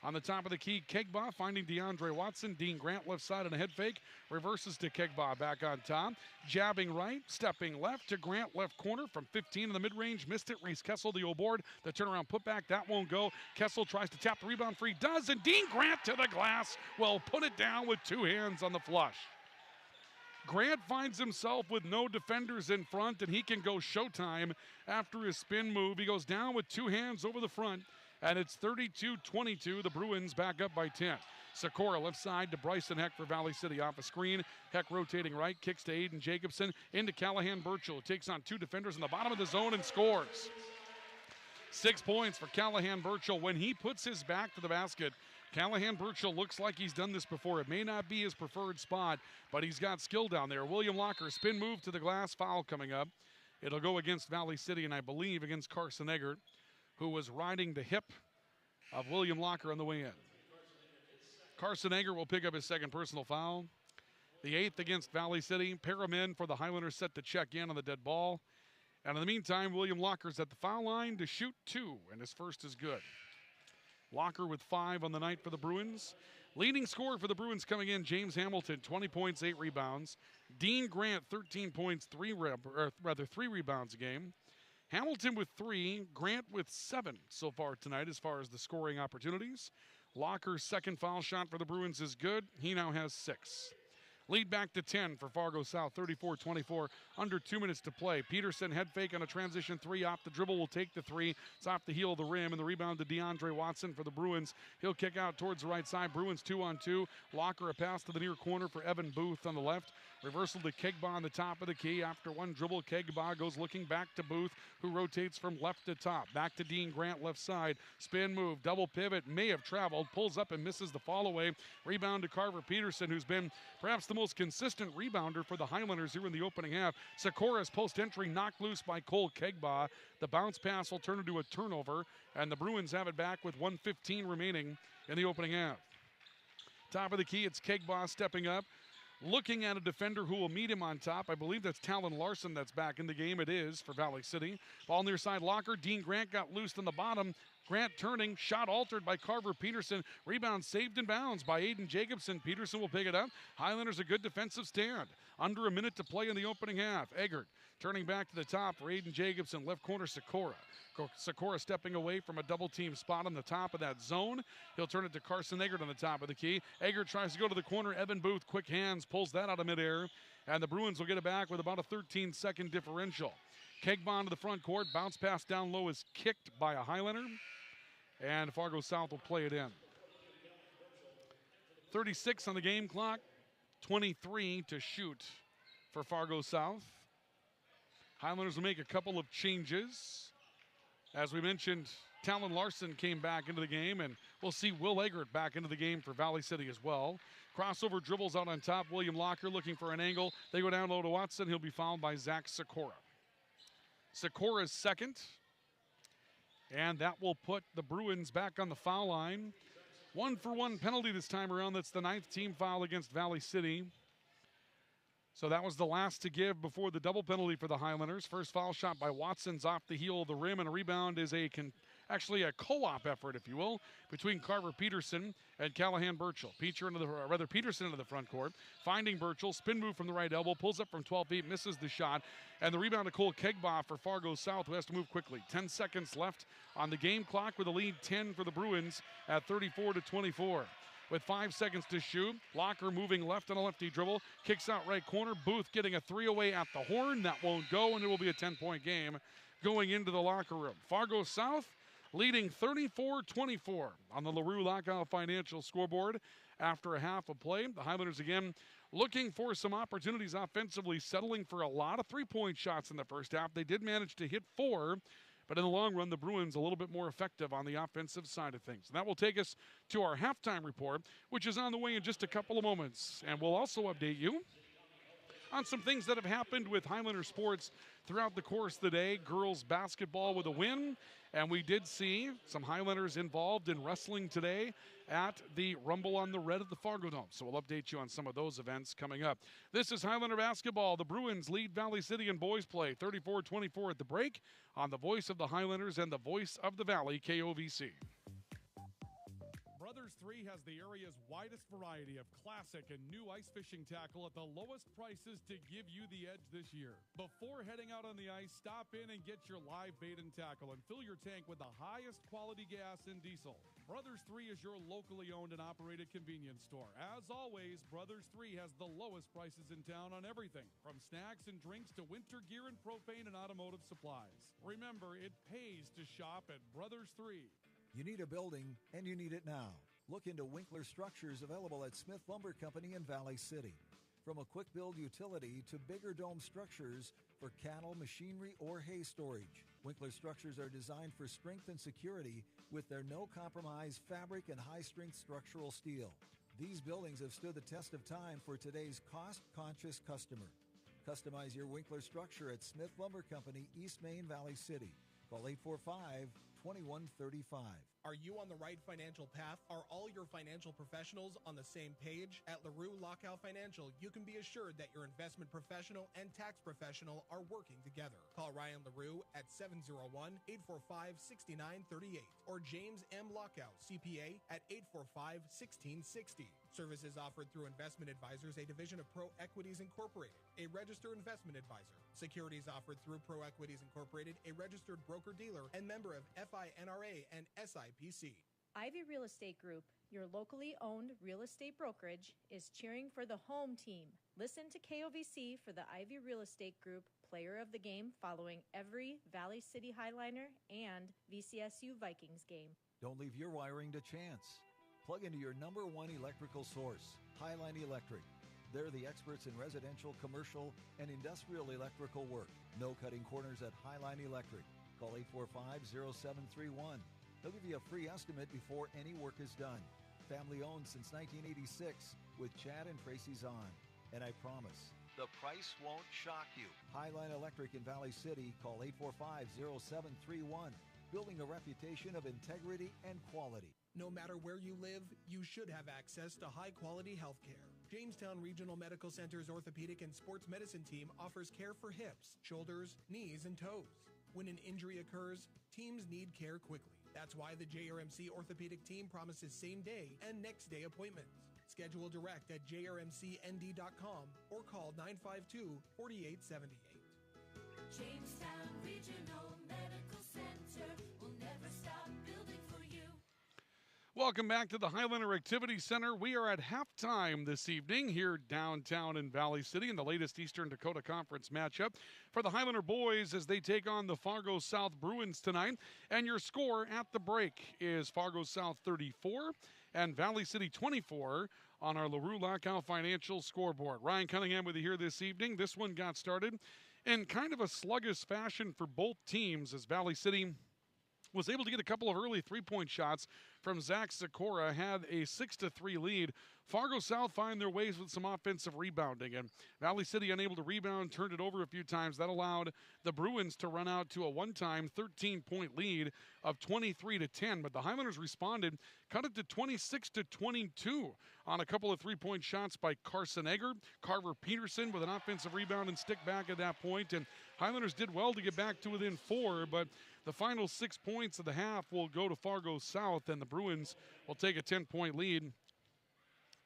On the top of the key, Kegbaugh finding DeAndre Watson. Dean Grant left side on a head fake. Reverses to Kegbaugh back on top. Jabbing right, stepping left to Grant left corner from 15 in the mid-range. Missed it. Reese Kessel, the old board. The turnaround putback, that won't go. Kessel tries to tap the rebound free. Does, and Dean Grant to the glass. Will put it down with 2 hands on the flush. Grant finds himself with no defenders in front, and he can go showtime after his spin move. He goes down with 2 hands over the front. And it's 32-22. The Bruins back up by 10. Sikora left side to Bryson Heck for Valley City off a screen. Heck rotating right, kicks to Aiden Jacobson. Into Callahan Burchell, who takes on 2 defenders in the bottom of the zone and scores. 6 points for Callahan Burchell. When he puts his back to the basket, Callahan Burchell looks like he's done this before. It may not be his preferred spot, but he's got skill down there. William Locker, spin move to the glass, foul coming up. It'll go against Valley City, and I believe against Carson Eggert, who was riding the hip of William Locker on the way in. Carson Eggert will pick up his second personal foul. The 8th against Valley City. Pair of men for the Highlanders set to check in on the dead ball. And in the meantime, William Locker's at the foul line to shoot 2, and his first is good. Locker with 5 on the night for the Bruins. Leading scorer for the Bruins coming in, James Hamilton, 20 points, 8 rebounds. Dean Grant, 13 points, 3 rebounds a game. Hamilton with 3, Grant with 7 so far tonight as far as the scoring opportunities. Locker's second foul shot for the Bruins is good. He now has 6. Lead back to 10 for Fargo South, 34-24, under 2 minutes to play. Peterson head fake on a transition 3 off the dribble, will take the 3. It's off the heel of the rim, and the rebound to DeAndre Watson for the Bruins. He'll kick out towards the right side. Bruins 2-on-2. Locker a pass to the near corner for Evan Booth on the left. Reversal to Kegbaugh on the top of the key. After one dribble, Kegbaugh goes looking back to Booth, who rotates from left to top. Back to Dean Grant, left side. Spin move, double pivot, may have traveled, pulls up and misses the fall away. Rebound to Carver Peterson, who's been perhaps the most consistent rebounder for the Highlanders here in the opening half. Sikora's post-entry knocked loose by Cole Kegbaugh. The bounce pass will turn into a turnover, and the Bruins have it back with 1:15 remaining in the opening half. Top of the key, it's Kegbaugh stepping up, looking at a defender who will meet him on top. I believe that's Talon Larson that's back in the game. It is for Valley City. Ball near side Locker. Dean Grant got loosed in the bottom. Grant turning, shot altered by Carver Peterson. Rebound saved in bounds by Aiden Jacobson. Peterson will pick it up. Highlanders a good defensive stand. Under a minute to play in the opening half. Eggert turning back to the top for Aiden Jacobson. Left corner Sikora. Sikora stepping away from a double team spot on the top of that zone. He'll turn it to Carson Eggert on the top of the key. Eggert tries to go to the corner. Evan Booth, quick hands, pulls that out of midair. And the Bruins will get it back with about a 13-second differential. Kegbaugh to the front court. Bounce pass down low is kicked by a Highlander. And Fargo South will play it in. 36 on the game clock. 23 to shoot for Fargo South. Highlanders will make a couple of changes. As we mentioned, Talon Larson came back into the game, and we'll see Will Eggert back into the game for Valley City as well. Crossover dribbles out on top. William Locker looking for an angle. They go down low to Watson. He'll be fouled by Zach Sikora. Sikora's second. And that will put the Bruins back on the foul line. 1-for-1 penalty this time around. That's the 9th team foul against Valley City. So that was the last to give before the double penalty for the Highlanders. First foul shot by Watson's off the heel of the rim, and a rebound is actually a co-op effort, if you will, between Carver Peterson and Callahan Burchell. Peterson into the front court, finding Burchell, spin move from the right elbow, pulls up from 12 feet, misses the shot, and the rebound to Cole Kegbaugh for Fargo South, who has to move quickly. 10 seconds left on the game clock with a lead 10 for the Bruins at 34-24. With 5 seconds to shoot, Locker moving left on a lefty dribble, kicks out right corner. Booth getting a three away at the horn. That won't go, and it will be a 10-point game going into the locker room. Fargo South leading 34-24 on the LaRue Lockout Financial scoreboard after a half of play. The Highlanders again looking for some opportunities offensively, settling for a lot of three-point shots in the first half. They did manage to hit 4. But in the long run, the Bruins a little bit more effective on the offensive side of things. And that will take us to our halftime report, which is on the way in just a couple of moments. And we'll also update you on some things that have happened with Highlander sports throughout the course of the day. Girls basketball with a win. And we did see some Highlanders involved in wrestling today at the Rumble on the Red at the Fargo Dome. So we'll update you on some of those events coming up. This is Highlander basketball. The Bruins lead Valley City in boys play 34-24 at the break on the voice of the Highlanders and the voice of the Valley, KOVC. Brothers 3 has the area's widest variety of classic and new ice fishing tackle at the lowest prices to give you the edge this year. Before heading out on the ice, stop in and get your live bait and tackle and fill your tank with the highest quality gas and diesel. Brothers 3 is your locally owned and operated convenience store. As always, Brothers 3 has the lowest prices in town on everything, from snacks and drinks to winter gear and propane and automotive supplies. Remember, it pays to shop at Brothers 3. You need a building, and you need it now. Look into Winkler Structures, available at Smith Lumber Company in Valley City. From a quick build utility to bigger dome structures for cattle, machinery, or hay storage, Winkler Structures are designed for strength and security with their no-compromise fabric and high-strength structural steel. These buildings have stood the test of time for today's cost-conscious customer. Customize your Winkler structure at Smith Lumber Company, East Main, Valley City. Call 845-2135. Are you on the right financial path? Are all your financial professionals on the same page? At LaRue Lockout Financial, you can be assured that your investment professional and tax professional are working together. Call Ryan LaRue at 701-845-6938 or James M. Lockout, CPA, at 845-1660. Services offered through Investment Advisors, a division of Pro Equities Incorporated, a registered investment advisor. Securities offered through Pro Equities Incorporated, a registered broker-dealer and member of FINRA and SIPC. Ivy Real Estate Group, your locally owned real estate brokerage, is cheering for the home team. Listen to KOVC for the Ivy Real Estate Group Player of the Game following every Valley City Highliner and VCSU Vikings game. Don't leave your wiring to chance. Plug into your number one electrical source, Highline Electric. They're the experts in residential, commercial, and industrial electrical work. No cutting corners at Highline Electric. Call 845-0731. They'll give you a free estimate before any work is done. Family owned since 1986 with Chad and Tracy Zahn. And I promise, the price won't shock you. Highline Electric in Valley City. Call 845-0731. Building a reputation of integrity and quality. No matter where you live, you should have access to high-quality health care. Jamestown Regional Medical Center's orthopedic and sports medicine team offers care for hips, shoulders, knees, and toes. When an injury occurs, teams need care quickly. That's why the JRMC orthopedic team promises same-day and next-day appointments. Schedule direct at jrmcnd.com or call 952-4878. Jamestown Regional Medical Center will never stop building for you. Welcome back to the Highlander Activity Center. We are at halftime this evening here downtown in Valley City in the latest Eastern Dakota Conference matchup for the Highlander boys as they take on the Fargo South Bruins tonight. And your score at the break is Fargo South 34 and Valley City 24 on our LaRue Lockout Financial scoreboard. Ryan Cunningham with you here this evening. This one got started in kind of a sluggish fashion for both teams as Valley City was able to get a couple of early three-point shots from Zach Sikora, had a 6-3 lead. Fargo South find their ways with some offensive rebounding, and Valley City unable to rebound, turned it over a few times. That allowed the Bruins to run out to a one-time 13-point lead of 23-10, but the Highlanders responded, cut it to 26-22 on a couple of three-point shots by Carson Egger. Carver Peterson with an offensive rebound and stick back at that point, and Highlanders did well to get back to within 4, but the final 6 points of the half will go to Fargo South, and the Bruins will take a 10-point lead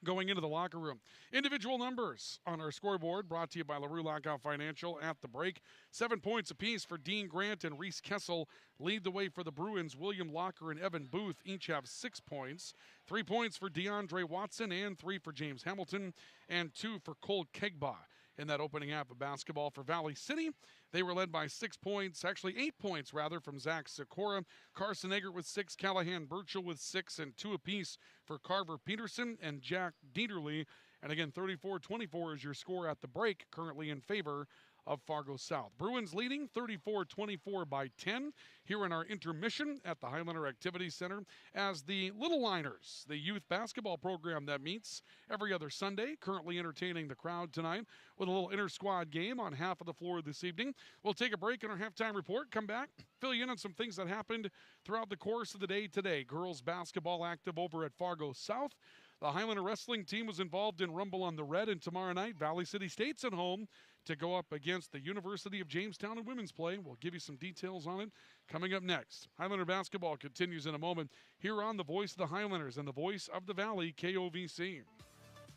going into the locker room. Individual numbers on our scoreboard brought to you by LaRue Lockout Financial at the break. 7 points apiece for Dean Grant and Reese Kessel lead the way for the Bruins. William Locker and Evan Booth each have 6 points. 3 points for DeAndre Watson and 3 for James Hamilton and 2 for Cole Kegba in that opening half of basketball. For Valley City, they were led by 6 points, actually 8 points rather, from Zach Sikora. Carson Egger with 6, Callahan Burchell with 6, and 2 apiece for Carver Peterson and Jack Dieterle. And again, 34-24 is your score at the break, currently in favor of Fargo South. Bruins leading 34-24 by 10 here in our intermission at the Highlander Activity Center as the Little Liners, the youth basketball program that meets every other Sunday, currently entertaining the crowd tonight with a little inter-squad game on half of the floor this evening. We'll take a break in our halftime report, come back, fill you in on some things that happened throughout the course of the day today. Girls basketball active over at Fargo South. The Highlander wrestling team was involved in Rumble on the Red, and tomorrow night, Valley City State's at home to go up against the University of Jamestown in women's play. We'll give you some details on it coming up next. Highlander basketball continues in a moment here on the Voice of the Highlanders and the Voice of the Valley, KOVC.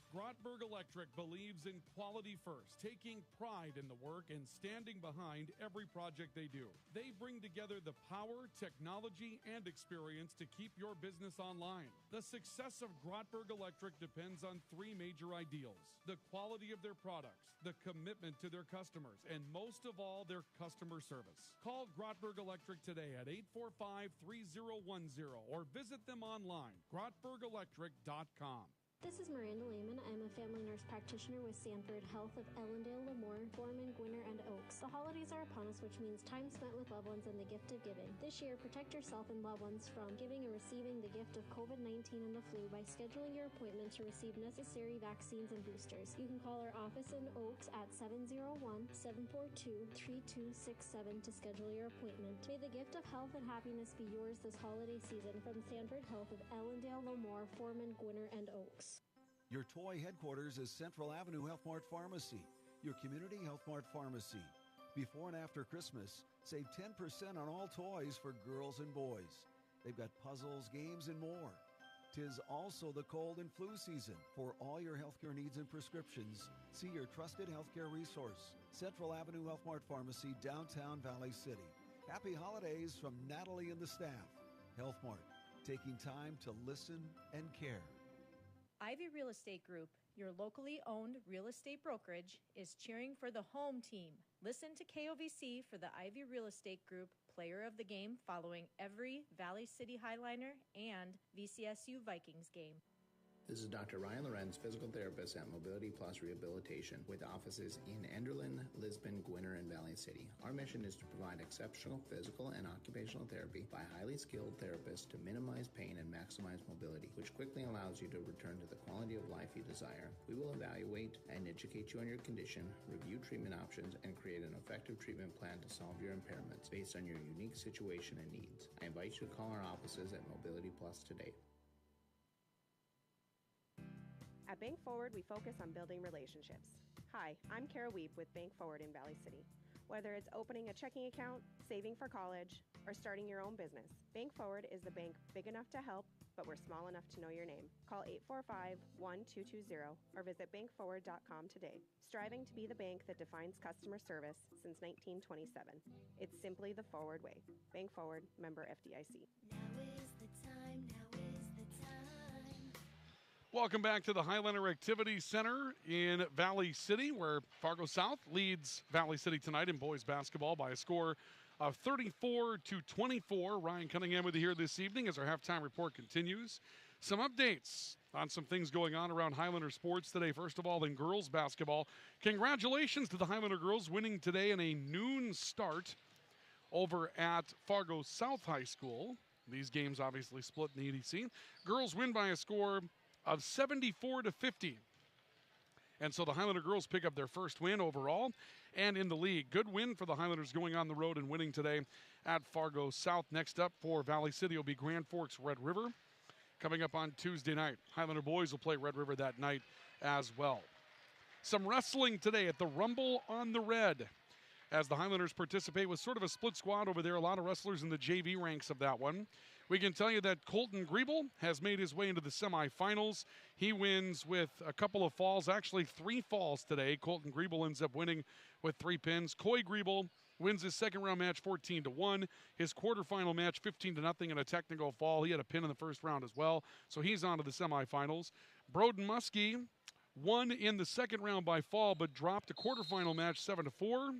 Grotberg Electric believes in quality first, taking pride in the work and standing behind every project they do. They bring together the power, technology, and experience to keep your business online. The success of Grotberg Electric depends on 3 major ideals: the quality of their products, the commitment to their customers, and most of all, their customer service. Call Grotberg Electric today at 845-3010 or visit them online, grotbergelectric.com. This is Miranda Lehman. I'm a family nurse practitioner with Sanford Health of Ellendale, Lemoore, Foreman, Gwinner, and Oaks. The holidays are upon us, which means time spent with loved ones and the gift of giving. This year, protect yourself and loved ones from giving and receiving the gift of COVID-19 and the flu by scheduling your appointment to receive necessary vaccines and boosters. You can call our office in Oaks at 701-742-3267 to schedule your appointment. May the gift of health and happiness be yours this holiday season from Sanford Health of Ellendale, Lemoore, Foreman, Gwinner, and Oaks. Your toy headquarters is Central Avenue Health Mart Pharmacy, your community Health Mart pharmacy. Before and after Christmas, save 10% on all toys for girls and boys. They've got puzzles, games, and more. 'Tis also the cold and flu season. For all your healthcare needs and prescriptions, see your trusted healthcare resource, Central Avenue Health Mart Pharmacy, downtown Valley City. Happy holidays from Natalie and the staff. Health Mart, taking time to listen and care. Ivy Real Estate Group, your locally owned real estate brokerage, is cheering for the home team. Listen to KOVC for the Ivy Real Estate Group Player of the Game following every Valley City Highliner and VCSU Vikings game. This is Dr. Ryan Lorenz, physical therapist at Mobility Plus Rehabilitation, with offices in Enderlin, Lisbon, Gwinner, and Valley City. Our mission is to provide exceptional physical and occupational therapy by highly skilled therapists to minimize pain and maximize mobility, which quickly allows you to return to the quality of life you desire. We will evaluate and educate you on your condition, review treatment options, and create an effective treatment plan to solve your impairments based on your unique situation and needs. I invite you to call our offices at Mobility Plus today. At Bank Forward, we focus on building relationships. Hi, I'm Kara Weep with Bank Forward in Valley City. Whether it's opening a checking account, saving for college, or starting your own business, Bank Forward is the bank big enough to help, but we're small enough to know your name. Call 845-1220 or visit bankforward.com today. Striving to be the bank that defines customer service since 1927. It's simply the Forward way. Bank Forward, member FDIC. Now is the time, now is the time. Welcome back to the Highlander Activity Center in Valley City, where Fargo South leads Valley City tonight in boys basketball by a score of 34-24. Ryan Cunningham with you here this evening as our halftime report continues. Some updates on some things going on around Highlander sports today. First of all, in girls basketball, congratulations to the Highlander girls winning today in a noon start over at Fargo South High School. These games obviously split in the EDC. Girls win by a score of 74-50. And so the Highlander girls pick up their first win overall and in the league. Good win for the Highlanders going on the road and winning today at Fargo South. Next up for Valley City will be Grand Forks Red River coming up on Tuesday night. Highlander boys will play Red River that night as well. Some wrestling today at the Rumble on the Red as the Highlanders participate with sort of a split squad over there. A lot of wrestlers in the JV ranks of that one. We can tell you that Colton Griebel has made his way into the semifinals. He wins with a couple of falls, actually 3 falls today. Colton Griebel ends up winning with 3 pins. Coy Griebel wins his second round match 14-1. His quarterfinal match 15-0 in a technical fall. He had a pin in the first round as well, so he's on to the semifinals. Broden Muskie won in the second round by fall, but dropped a quarterfinal match 7-4.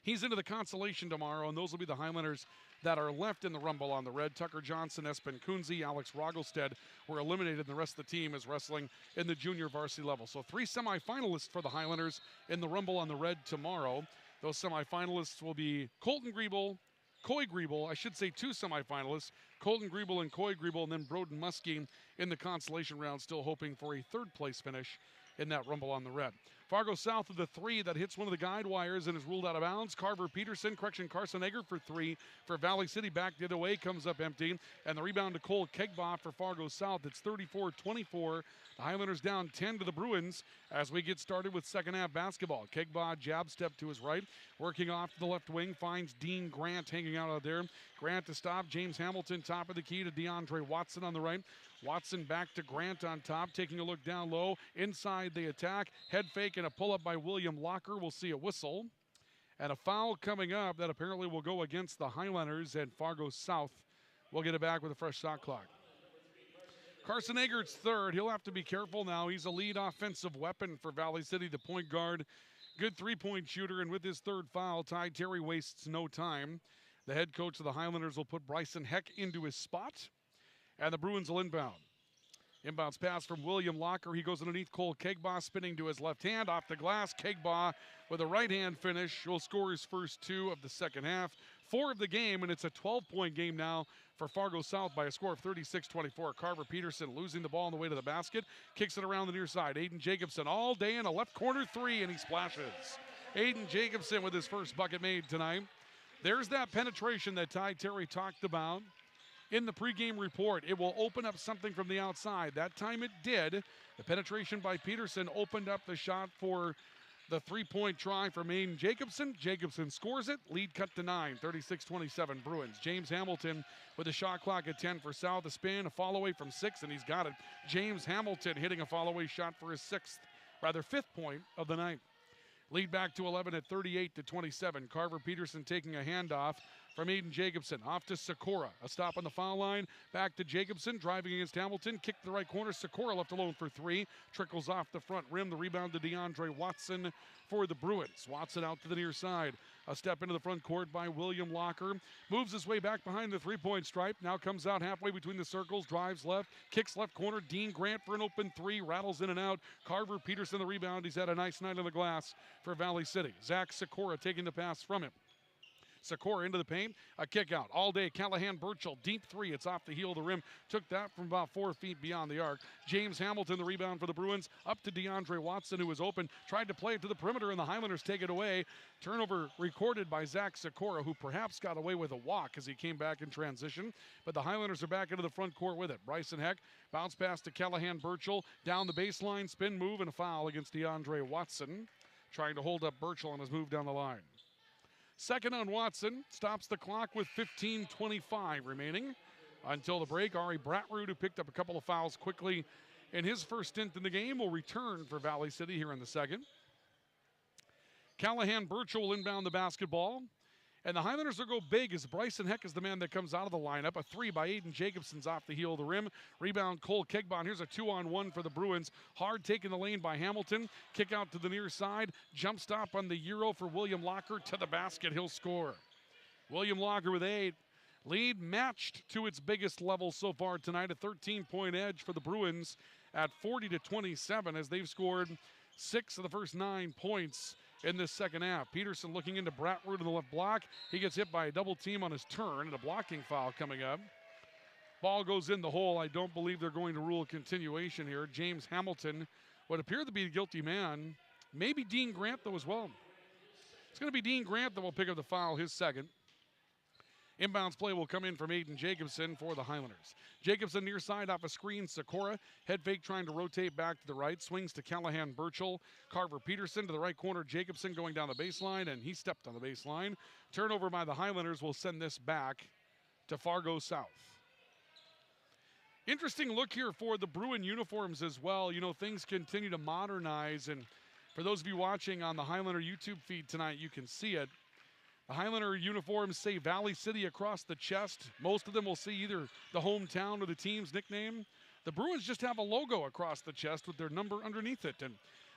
He's into the consolation tomorrow, and those will be the Highlanders that are left in the Rumble on the Red. Tucker Johnson, Espen Kunze, Alex Rogelstead were eliminated, and the rest of the team is wrestling in the junior varsity level. So 3 semifinalists for the Highlanders in the Rumble on the Red tomorrow. Those semifinalists will be Colton Griebel, Coy Griebel, I should say 2 semifinalists, Colton Griebel and Coy Griebel, and then Broden Muskie in the consolation round, still hoping for a 3rd place finish in that Rumble on the Red. Fargo South of the 3 that hits one of the guide wires and is ruled out of bounds. Carson Egger for 3 for Valley City. Back the other way, comes up empty. And the rebound to Cole Kegbaugh for Fargo South. It's 34-24. The Highlanders down 10 to the Bruins as we get started with second half basketball. Kegbaugh jab step to his right, working off to the left wing, finds Dean Grant hanging out there. Grant to stop. James Hamilton top of the key to DeAndre Watson on the right. Watson back to Grant on top, taking a look down low. Inside they attack. Head fake and a pull-up by William Locker. We'll see a whistle. And a foul coming up that apparently will go against the Highlanders, and Fargo South will get it back with a fresh shot clock. Carson Eggert's 3rd. He'll have to be careful now. He's a lead offensive weapon for Valley City, the point guard. Good 3-point shooter, and with his 3rd foul, Ty Terry wastes no time. The head coach of the Highlanders will put Bryson Heck into his spot, and the Bruins will inbound. Inbounds pass from William Locker. He goes underneath Cole Kegbaugh, spinning to his left hand. Off the glass, Kegbaugh with a right-hand finish will score his first 2 of the second half. 4 of the game, and it's a 12-point game now for Fargo South by a score of 36-24. Carver Peterson losing the ball on the way to the basket. Kicks it around the near side. Aiden Jacobson all day in a left corner 3, and he splashes. Aiden Jacobson with his first bucket made tonight. There's that penetration that Ty Terry talked about in the pregame report. It will open up something from the outside. That time it did. The penetration by Peterson opened up the shot for the 3-point try from Aiden Jacobson. Jacobson scores it. Lead cut to 9, 36-27 Bruins. James Hamilton with a shot clock at 10 for South. A spin, a fall away from 6, and he's got it. James Hamilton hitting a fall away shot for his 5th point of the night. Lead back to 11 at 38-27. Carver Peterson taking a handoff from Aiden Jacobson. Off to Sikora. A stop on the foul line. Back to Jacobson. Driving against Hamilton. Kick to the right corner. Sikora left alone for 3. Trickles off the front rim. The rebound to DeAndre Watson for the Bruins. Watson out to the near side. A step into the front court by William Locker. Moves his way back behind the 3-point stripe. Now comes out halfway between the circles. Drives left. Kicks left corner. Dean Grant for an open 3. Rattles in and out. Carver Peterson the rebound. He's had a nice night on the glass for Valley City. Zach Sikora taking the pass from him. Sikora into the paint, a kick out. All day, Callahan Burchell, deep 3. It's off the heel of the rim. Took that from about 4 feet beyond the arc. James Hamilton, the rebound for the Bruins. Up to DeAndre Watson, who was open. Tried to play it to the perimeter, and the Highlanders take it away. Turnover recorded by Zach Sikora, who perhaps got away with a walk as he came back in transition. But the Highlanders are back into the front court with it. Bryson Heck, bounce pass to Callahan Burchell. Down the baseline, spin move, and a foul against DeAndre Watson. Trying to hold up Burchell on his move down the line. Second on Watson, stops the clock with 15:25 remaining until the break. Ari Bratrud, who picked up a couple of fouls quickly in his first stint in the game, will return for Valley City here in the second. Callahan Burchell will inbound the basketball. And the Highlanders will go big as Bryson Heck is the man that comes out of the lineup. A 3 by Aiden Jacobson's off the heel of the rim. Rebound Cole Kegbaugh. Here's a 2-on-1 for the Bruins. Hard taking the lane by Hamilton. Kick out to the near side. Jump stop on the Euro for William Locker to the basket. He'll score. William Locker with 8. Lead matched to its biggest level so far tonight. A 13-point edge for the Bruins at 40-27 as they've scored 6 of the first 9 points in this second half. Peterson looking into Bratrud in the left block. He gets hit by a double team on his turn and a blocking foul coming up. Ball goes in the hole. I don't believe they're going to rule a continuation here. James Hamilton would appear to be the guilty man. Maybe Dean Grant, though, as well. It's going to be Dean Grant that will pick up the foul, his second. Inbounds play will come in from Aiden Jacobson for the Highlanders. Jacobson near side off a screen. Sikora, head fake trying to rotate back to the right. Swings to Callahan Burchell. Carver Peterson to the right corner. Jacobson going down the baseline, and he stepped on the baseline. Turnover by the Highlanders will send this back to Fargo South. Interesting look here for the Bruin uniforms as well. You know, things continue to modernize, and for those of you watching on the Highlander YouTube feed tonight, you can see it. The Highlander uniforms say Valley City across the chest. Most of them will see either the hometown or the team's nickname. The Bruins just have a logo across the chest with their number underneath it. And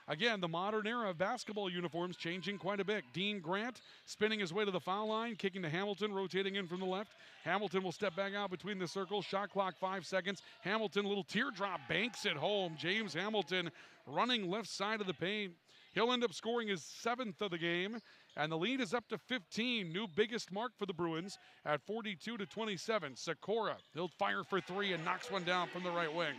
again, the modern era of basketball uniforms changing quite a bit. Dean Grant spinning his way to the foul line, kicking to Hamilton, rotating in from the left. Hamilton will step back out between the circles. Shot clock 5 seconds. Hamilton, little teardrop, banks it home. James Hamilton running left side of the paint. He'll end up scoring his 7th of the game, and the lead is up to 15. New biggest mark for the Bruins at 42-27. Sikora, he'll fire for 3 and knocks one down from the right wing.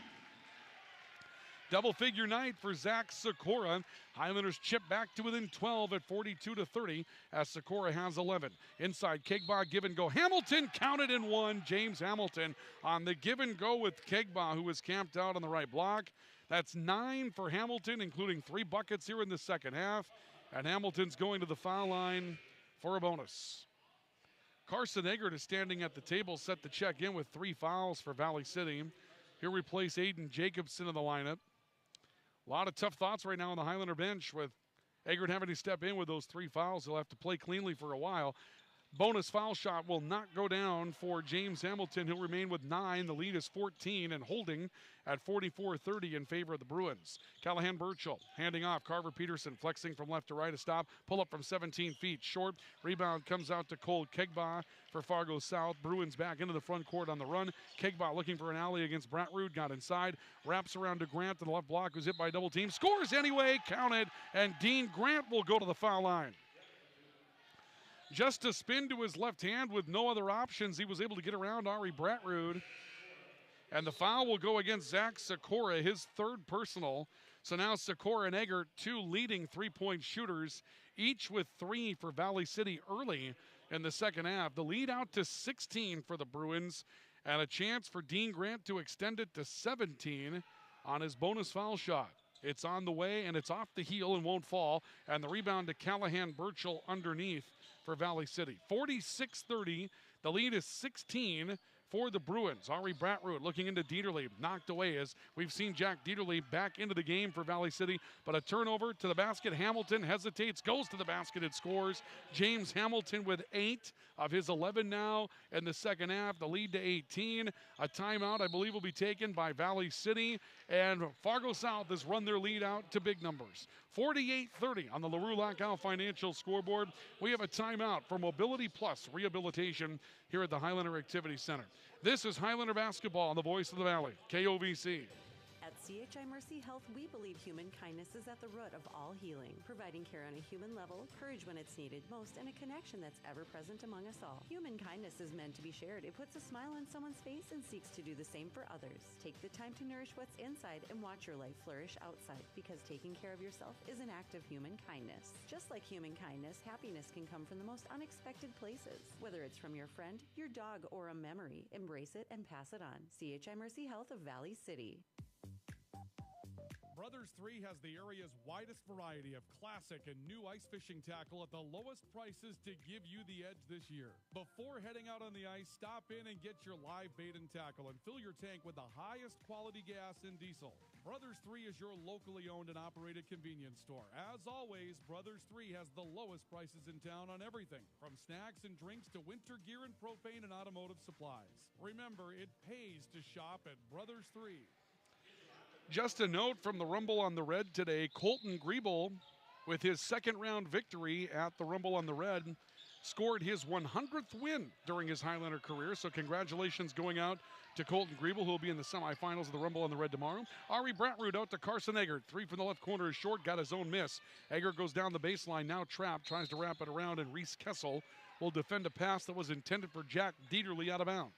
Double figure night for Zach Sikora. Highlanders chip back to within 12 at 42-30 as Sikora has 11. Inside Kegbaugh, give and go. Hamilton counted in 1. James Hamilton on the give and go with Kegbaugh, who was camped out on the right block. That's 9 for Hamilton, including 3 buckets here in the second half. And Hamilton's going to the foul line for a bonus. Carson Eggert is standing at the table, set to check in with 3 fouls for Valley City. He'll replace Aiden Jacobson in the lineup. A lot of tough thoughts right now on the Highlander bench with Eggert having to step in with those 3 fouls. He'll have to play cleanly for a while. Bonus foul shot will not go down for James Hamilton. He'll remain with 9. The lead is 14 and holding at 44-30 in favor of the Bruins. Callahan Burchell handing off. Carver Peterson flexing from left to right. A stop. Pull up from 17 feet. Short. Rebound comes out to Cole Kegbaugh for Fargo South. Bruins back into the front court on the run. Kegbaugh looking for an alley against Bratrud. Got inside. Wraps around to Grant to the left block. Was hit by a double team. Scores anyway. Counted. And Dean Grant will go to the foul line. Just a spin to his left hand with no other options. He was able to get around Ari Bratrud. And the foul will go against Zach Sikora, his 3rd personal. So now Sikora and Eggert, 2 leading 3-point shooters, each with 3 for Valley City early in the second half. The lead out to 16 for the Bruins, and a chance for Dean Grant to extend it to 17 on his bonus foul shot. It's on the way, and it's off the heel and won't fall. And the rebound to Callahan Burchell underneath for Valley City. 46-30. The lead is 16 for the Bruins. Ari Bratrud looking into Dieterle, knocked away as we've seen Jack Dieterle back into the game for Valley City, but a turnover to the basket. Hamilton hesitates, goes to the basket and scores. James Hamilton with 8 of his 11 now in the second half. The lead to 18. A timeout, I believe, will be taken by Valley City, and Fargo South has run their lead out to big numbers. 48-30 on the LaRue Lockout Financial scoreboard. We have a timeout for Mobility Plus Rehabilitation here at the Highlander Activity Center. This is Highlander Basketball on the Voice of the Valley, KOVC. At CHI Mercy Health, we believe human kindness is at the root of all healing, providing care on a human level, courage when it's needed most, and a connection that's ever present among us all. Human kindness is meant to be shared. It puts a smile on someone's face and seeks to do the same for others. Take the time to nourish what's inside and watch your life flourish outside, because taking care of yourself is an act of human kindness. Just like human kindness, happiness can come from the most unexpected places. Whether it's from your friend, your dog, or a memory, embrace it and pass it on. CHI Mercy Health of Valley City. Brothers 3 has the area's widest variety of classic and new ice fishing tackle at the lowest prices to give you the edge this year. Before heading out on the ice, stop in and get your live bait and tackle and fill your tank with the highest quality gas and diesel. Brothers 3 is your locally owned and operated convenience store. As always, Brothers 3 has the lowest prices in town on everything, from snacks and drinks to winter gear and propane and automotive supplies. Remember, it pays to shop at Brothers 3. Just a note from the Rumble on the Red today, Colton Griebel with his second round victory at the Rumble on the Red scored his 100th win during his Highlander career. So congratulations going out to Colton Griebel, who will be in the semifinals of the Rumble on the Red tomorrow. Ari Bratrud out to Carson Eggert. 3 from the left corner is short, got his own miss. Eggert goes down the baseline, now trapped, tries to wrap it around, and Reese Kessel will defend a pass that was intended for Jack Dieterle out of bounds.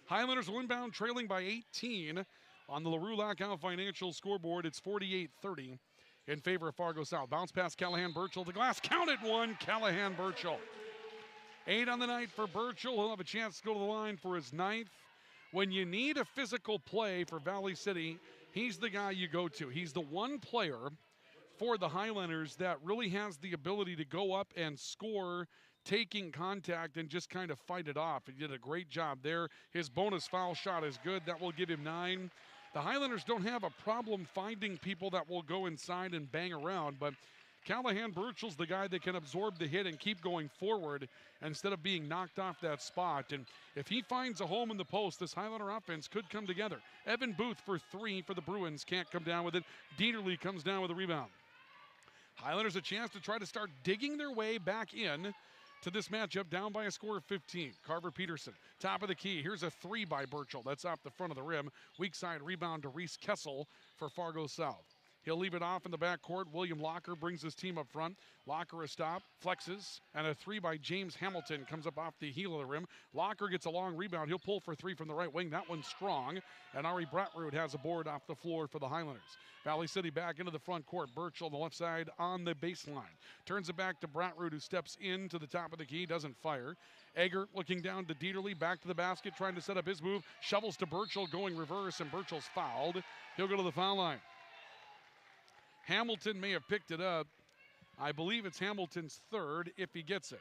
Highlanders will inbound, trailing by 18 on the LaRue Lockout Financial scoreboard. It's 48-30 in favor of Fargo South. Bounce pass, Callahan Burchell to glass. Counted one, Callahan Burchell. 8 on the night for Burchell. He'll have a chance to go to the line for his 9th. When you need a physical play for Valley City, he's the guy you go to. He's the one player for the Highlanders that really has the ability to go up and score, taking contact and just kind of fight it off. He did a great job there. His bonus foul shot is good. That will give him 9. The Highlanders don't have a problem finding people that will go inside and bang around, but Callahan Burchell's the guy that can absorb the hit and keep going forward instead of being knocked off that spot. And if he finds a home in the post, this Highlander offense could come together. Evan Booth for 3 for the Bruins. Can't come down with it. Dieterle comes down with a rebound. Highlanders a chance to try to start digging their way back in to this matchup, down by a score of 15. Carver Peterson, top of the key. Here's a 3 by Burchell. That's off the front of the rim. Weak side rebound to Reese Kessel for Fargo South. He'll leave it off in the backcourt. William Locker brings his team up front. Locker a stop, flexes, and a 3 by James Hamilton comes up off the heel of the rim. Locker gets a long rebound. He'll pull for 3 from the right wing. That one's strong. And Ari Bratrud has a board off the floor for the Highlanders. Valley City back into the front court. Burchell on the left side on the baseline. Turns it back to Bratrud, who steps into the top of the key, doesn't fire. Eggert looking down to Dieterle, back to the basket, trying to set up his move. Shovels to Burchell, going reverse, and Burchell's fouled. He'll go to the foul line. Hamilton may have picked it up. I believe it's Hamilton's 3rd if he gets it.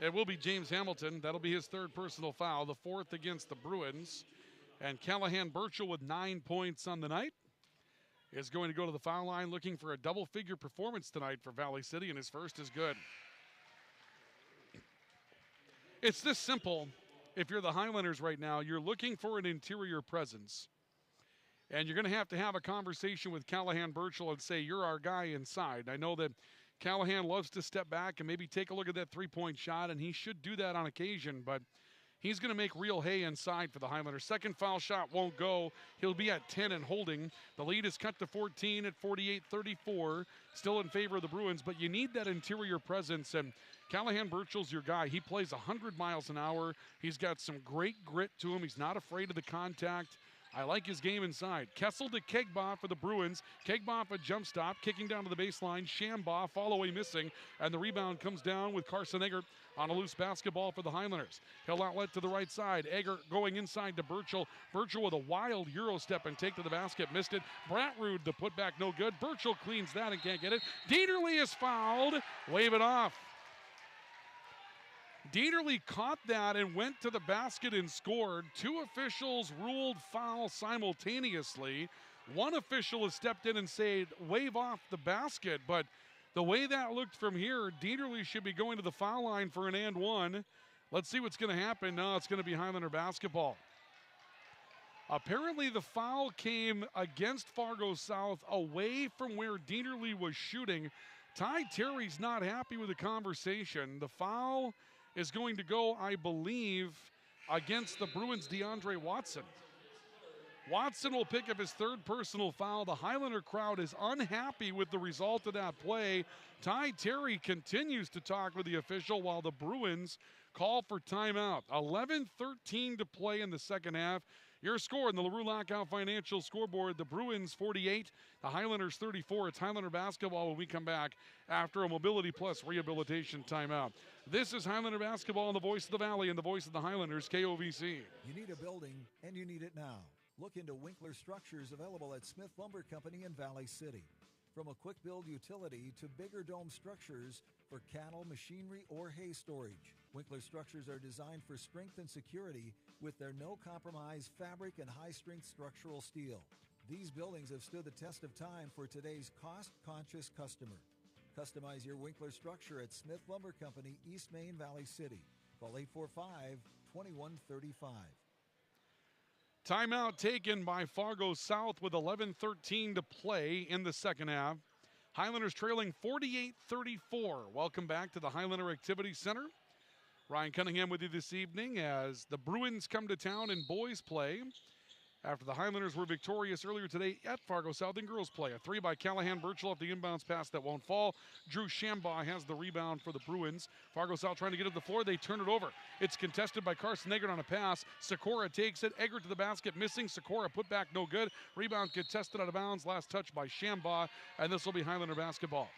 It will be James Hamilton. That'll be his 3rd personal foul, the 4th against the Bruins. And Callahan Burchell with 9 points on the night is going to go to the foul line looking for a double-figure performance tonight for Valley City, and his first is good. It's this simple. If you're the Highlanders right now, you're looking for an interior presence. And you're going to have a conversation with Callahan Burchell and say, you're our guy inside. I know that Callahan loves to step back and maybe take a look at that three-point shot, and he should do that on occasion, but he's going to make real hay inside for the Highlanders. Second foul shot won't go. He'll be at 10 and holding. The lead is cut to 14 at 48-34, still in favor of the Bruins, but you need that interior presence, and Callahan Burchell's your guy. He plays 100 miles an hour. He's got some great grit to him. He's not afraid of the contact. I like his game inside. Kessel to Kegbaugh for the Bruins. Kegbaugh a jump stop, kicking down to the baseline. Shambaugh, follow-away missing, and the rebound comes down with Carson Eggert on a loose basketball for the Highlanders. He'll outlet to the right side. Eggert going inside to Burchell. Burchell with a wild Euro step and take to the basket. Missed it. Bratrud, the putback, no good. Burchell cleans that and can't get it. Dieterle is fouled. Wave it off. Dieterle caught that and went to the basket and scored. 2 officials ruled foul simultaneously. 1 official has stepped in and said, wave off the basket. But the way that looked from here, Dieterle should be going to the foul line for an and 1. Let's see what's going to happen. No, it's going to be Highlander basketball. Apparently the foul came against Fargo South away from where Dieterle was shooting. Ty Terry's not happy with the conversation. The foul is going to go, I believe, against the Bruins' DeAndre Watson. Watson will pick up his 3rd personal foul. The Highlander crowd is unhappy with the result of that play. Ty Terry continues to talk with the official while the Bruins call for timeout. 11:13 to play in the second half. Your score in the LaRue Lockout Financial scoreboard, the Bruins 48, the Highlanders 34. It's Highlander basketball when we come back after a Mobility Plus rehabilitation timeout. This is Highlander basketball on the voice of the Valley and the voice of the Highlanders, KOVC. You need a building, and you need it now. Look into Winkler Structures, available at Smith Lumber Company in Valley City. From a quick build utility to bigger dome structures for cattle, machinery, or hay storage. Winkler Structures are designed for strength and security with their no-compromise fabric and high-strength structural steel. These buildings have stood the test of time for today's cost-conscious customer. Customize your Winkler structure at Smith Lumber Company, East Main, Valley City. Call 845-2135. Timeout taken by Fargo South with 11:13 to play in the second half. Highlanders trailing 48-34. Welcome back to the Highlander Activity Center. Ryan Cunningham with you this evening as the Bruins come to town in boys play after the Highlanders were victorious earlier today at Fargo South in girls play. A three by Callahan Birchall off the inbounds pass that won't fall. Drew Shambaugh has the rebound for the Bruins. Fargo South trying to get to the floor. They turn it over. It's contested by Carson Eggert on a pass. Sikora takes it. Eggert to the basket, missing. Sikora put back, no good. Rebound contested out of bounds. Last touch by Shambaugh, and this will be Highlander basketball.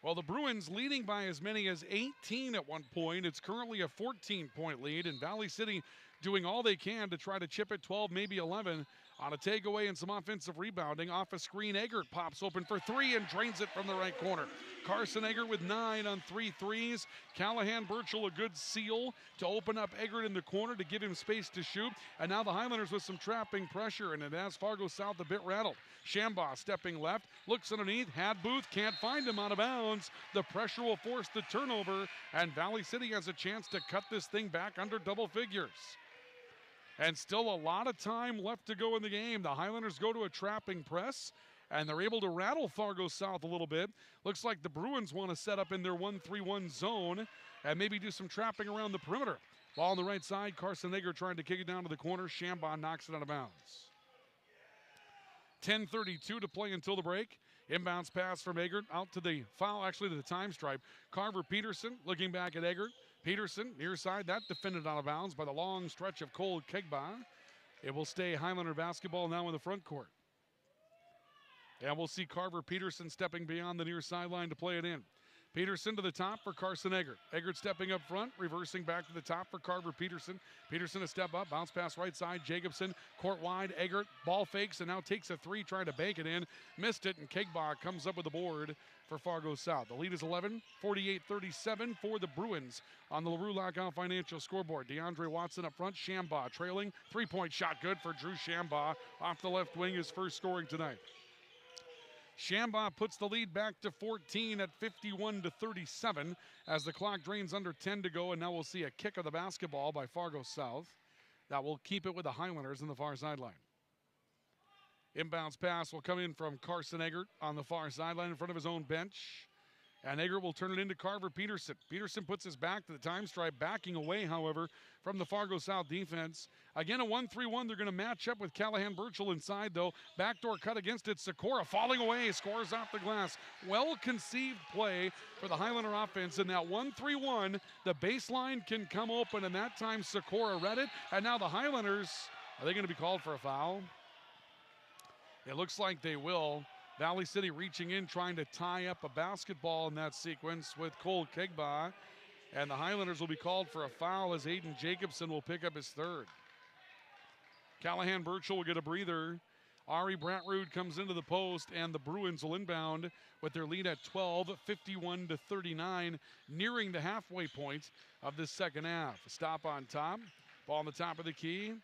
Well, the Bruins leading by as many as 18 at one point. It's currently a 14-point lead, and Valley City doing all they can to try to chip it 12, maybe 11 on a takeaway and some offensive rebounding. Off a screen, Eggert pops open for three and drains it from the right corner. Carson Eggert with 9 on 3 threes. Callahan Birchall a good seal to open up Eggert in the corner to give him space to shoot. And now the Highlanders with some trapping pressure, and it has Fargo South a bit rattled. Shambaugh stepping left, looks underneath, had Booth, can't find him out of bounds. The pressure will force the turnover, and Valley City has a chance to cut this thing back under double figures. And still a lot of time left to go in the game. The Highlanders go to a trapping press, and they're able to rattle Fargo South a little bit. Looks like the Bruins want to set up in their 1-3-1 zone and maybe do some trapping around the perimeter. Ball on the right side, Carson Eggert trying to kick it down to the corner. Shambaugh knocks it out of bounds. 10:32 to play until the break. Inbounds pass from Eggert out to the foul, actually to the time stripe. Carver Peterson looking back at Eggert. Peterson, near side, that defended out of bounds by the long stretch of Cole Kegba. It will stay Highlander basketball now in the front court. And we'll see Carver Peterson stepping beyond the near sideline to play it in. Peterson to the top for Carson Eggert. Eggert stepping up front, reversing back to the top for Carver Peterson. Peterson a step up, bounce pass right side. Jacobson, court wide. Eggert, ball fakes and now takes a three, trying to bank it in. Missed it, and Kegba comes up with the board for Fargo South. The lead is 11, 48-37 for the Bruins on the LaRue Lockout Financial scoreboard. DeAndre Watson up front, Shambaugh trailing. Three-point shot good for Drew Shambaugh off the left wing, his first scoring tonight. Shambaugh puts the lead back to 14 at 51-37 as the clock drains under 10 to go, and now we'll see a kick of the basketball by Fargo South. That will keep it with the Highlanders in the far sideline. Inbounds pass will come in from Carson Eggert on the far sideline in front of his own bench. And Eggert will turn it into Carver Peterson. Peterson puts his back to the time stripe, backing away, however, from the Fargo South defense. Again, a 1-3-1. They're going to match up with Callahan Birchall inside, though. Backdoor cut against it. Sikora falling away, scores off the glass. Well-conceived play for the Highlander offense. In that 1-3-1, the baseline can come open, and that time Sikora read it. And now the Highlanders, are they going to be called for a foul? It looks like they will. Valley City reaching in, trying to tie up a basketball in that sequence with Cole Kegba. And the Highlanders will be called for a foul as Aiden Jacobson will pick up his third. Callahan Birchall will get a breather. Ari Bratrud comes into the post, and the Bruins will inbound with their lead at 12, 51-39, nearing the halfway point of this second half. A stop on top. Ball on the top of the key.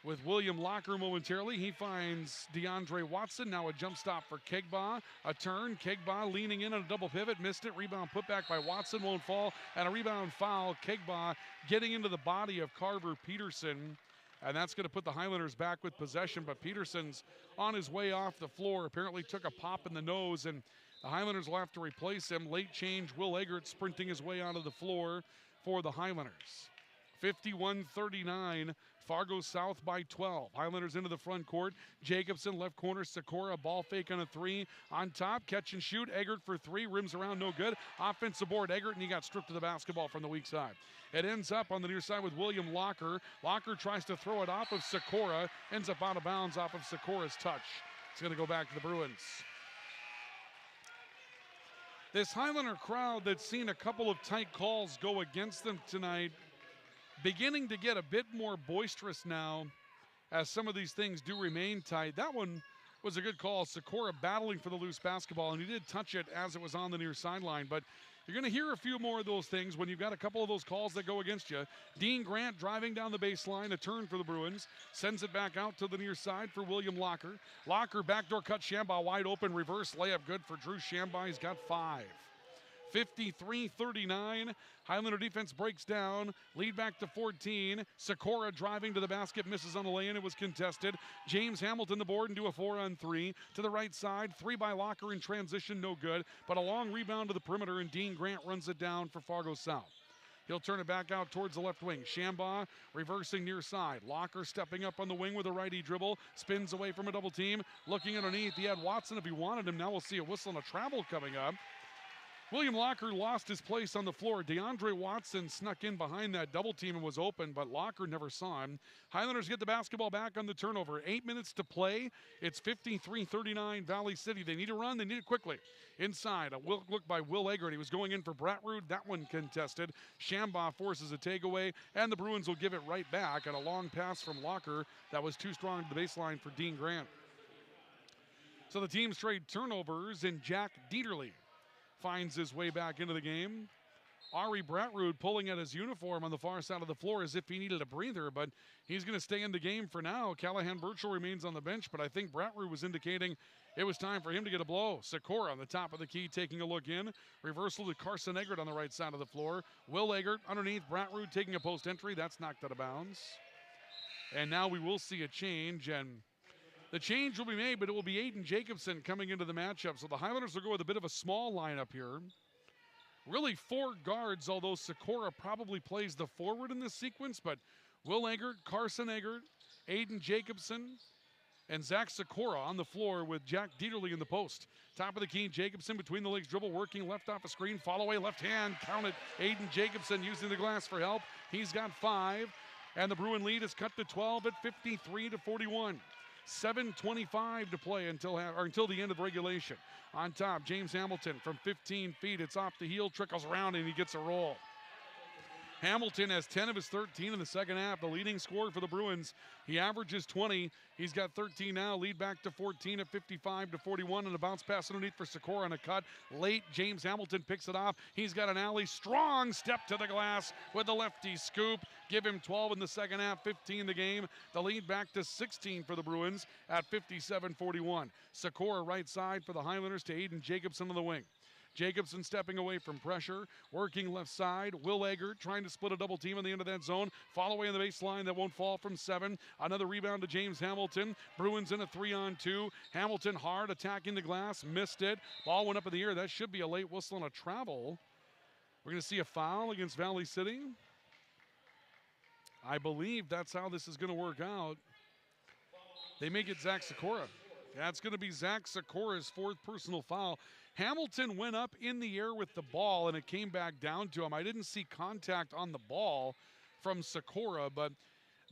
With William Locker momentarily, he finds DeAndre Watson. Now a jump stop for Kegba. A turn. Kegba leaning in on a double pivot. Missed it. Rebound put back by Watson. Won't fall. And a rebound foul. Kegba getting into the body of Carver Peterson. And that's going to put the Highlanders back with possession. But Peterson's on his way off the floor. Apparently took a pop in the nose. And the Highlanders will have to replace him. Late change. Will Eggert sprinting his way onto the floor for the Highlanders. 51-39. Fargo South by 12. Highlanders into the front court. Jacobson, left corner. Sikora, ball fake on a three. On top, catch and shoot. Eggert for three. Rims around, no good. Offensive board, Eggert, and he got stripped of the basketball from the weak side. It ends up on the near side with William Locker. Locker tries to throw it off of Sikora. Ends up out of bounds off of Sikora's touch. It's going to go back to the Bruins. This Highlander crowd that's seen a couple of tight calls go against them tonight, beginning to get a bit more boisterous now as some of these things do remain tight. That one was a good call. Sikora battling for the loose basketball, and he did touch it as it was on the near sideline. But you're going to hear a few more of those things when you've got a couple of those calls that go against you. Dean Grant driving down the baseline, a turn for the Bruins. Sends it back out to the near side for William Locker. Locker backdoor cut, Shambaugh wide open, reverse layup good for Drew Shambaugh. He's got 5. 53-39. Highlander defense breaks down. Lead back to 14. Sikora driving to the basket, misses on the lay-in. It was contested. James Hamilton the board and do a 4-on-3. To the right side, 3 by Locker in transition, no good. But a long rebound to the perimeter, and Dean Grant runs it down for Fargo South. He'll turn it back out towards the left wing. Shambaugh reversing near side. Locker stepping up on the wing with a righty dribble. Spins away from a double team. Looking underneath. He had Watson if he wanted him. Now we'll see a whistle and a travel coming up. William Locker lost his place on the floor. DeAndre Watson snuck in behind that double team and was open, but Locker never saw him. Highlanders get the basketball back on the turnover. 8 minutes to play. It's 53-39 Valley City. They need a run. They need it quickly. Inside, a look by Will Eggert. He was going in for Bratrud. That one contested. Shambaugh forces a takeaway, and the Bruins will give it right back on a long pass from Locker that was too strong to the baseline for Dean Grant. So the teams trade turnovers, and Jack Dieterle finds his way back into the game. Ari Bratrud pulling at his uniform on the far side of the floor as if he needed a breather, but he's going to stay in the game for now. Callahan Burchell remains on the bench, but I think Bratrud was indicating it was time for him to get a blow. Sikora on the top of the key taking a look in. Reversal to Carson Eggert on the right side of the floor. Will Eggert underneath Bratrud taking a post entry. That's knocked out of bounds. And now we will see a change, and the change will be made, but it will be Aiden Jacobson coming into the matchup. So the Highlanders will go with a bit of a small lineup here. Really 4 guards, although Sikora probably plays the forward in this sequence, but Will Eggert, Carson Eggert, Aiden Jacobson, and Zach Sikora on the floor with Jack Dieterle in the post. Top of the key, Jacobson between the legs dribble, working left off a screen, fall away, left hand, counted. Aiden Jacobson using the glass for help. He's got 5, and the Bruin lead is cut to 12 at 53-41. 7:25 to play until the end of regulation. On top, James Hamilton from 15 feet. It's off the heel, trickles around, and he gets a roll. Hamilton has 10 of his 13 in the second half, the leading scorer for the Bruins. He averages 20. He's got 13 now, lead back to 14 at 55-41, and a bounce pass underneath for Sikora on a cut. Late, James Hamilton picks it off. He's got an alley, strong step to the glass with the lefty scoop. Give him 12 in the second half, 15 the game. The lead back to 16 for the Bruins at 57-41. Sikora right side for the Highlanders to Aiden Jacobson on the wing. Jacobson stepping away from pressure, working left side. Will Eggert trying to split a double team on the end of that zone. Fall away on the baseline that won't fall from 7. Another rebound to James Hamilton. Bruins in a 3-on-2. Hamilton hard attacking the glass, missed it. Ball went up in the air. That should be a late whistle and a travel. We're going to see a foul against Valley City. I believe that's how this is going to work out. They may get Zach Sikora. That's going to be Zach Sikora's 4th personal foul. Hamilton went up in the air with the ball, and it came back down to him. I didn't see contact on the ball from Sikora, but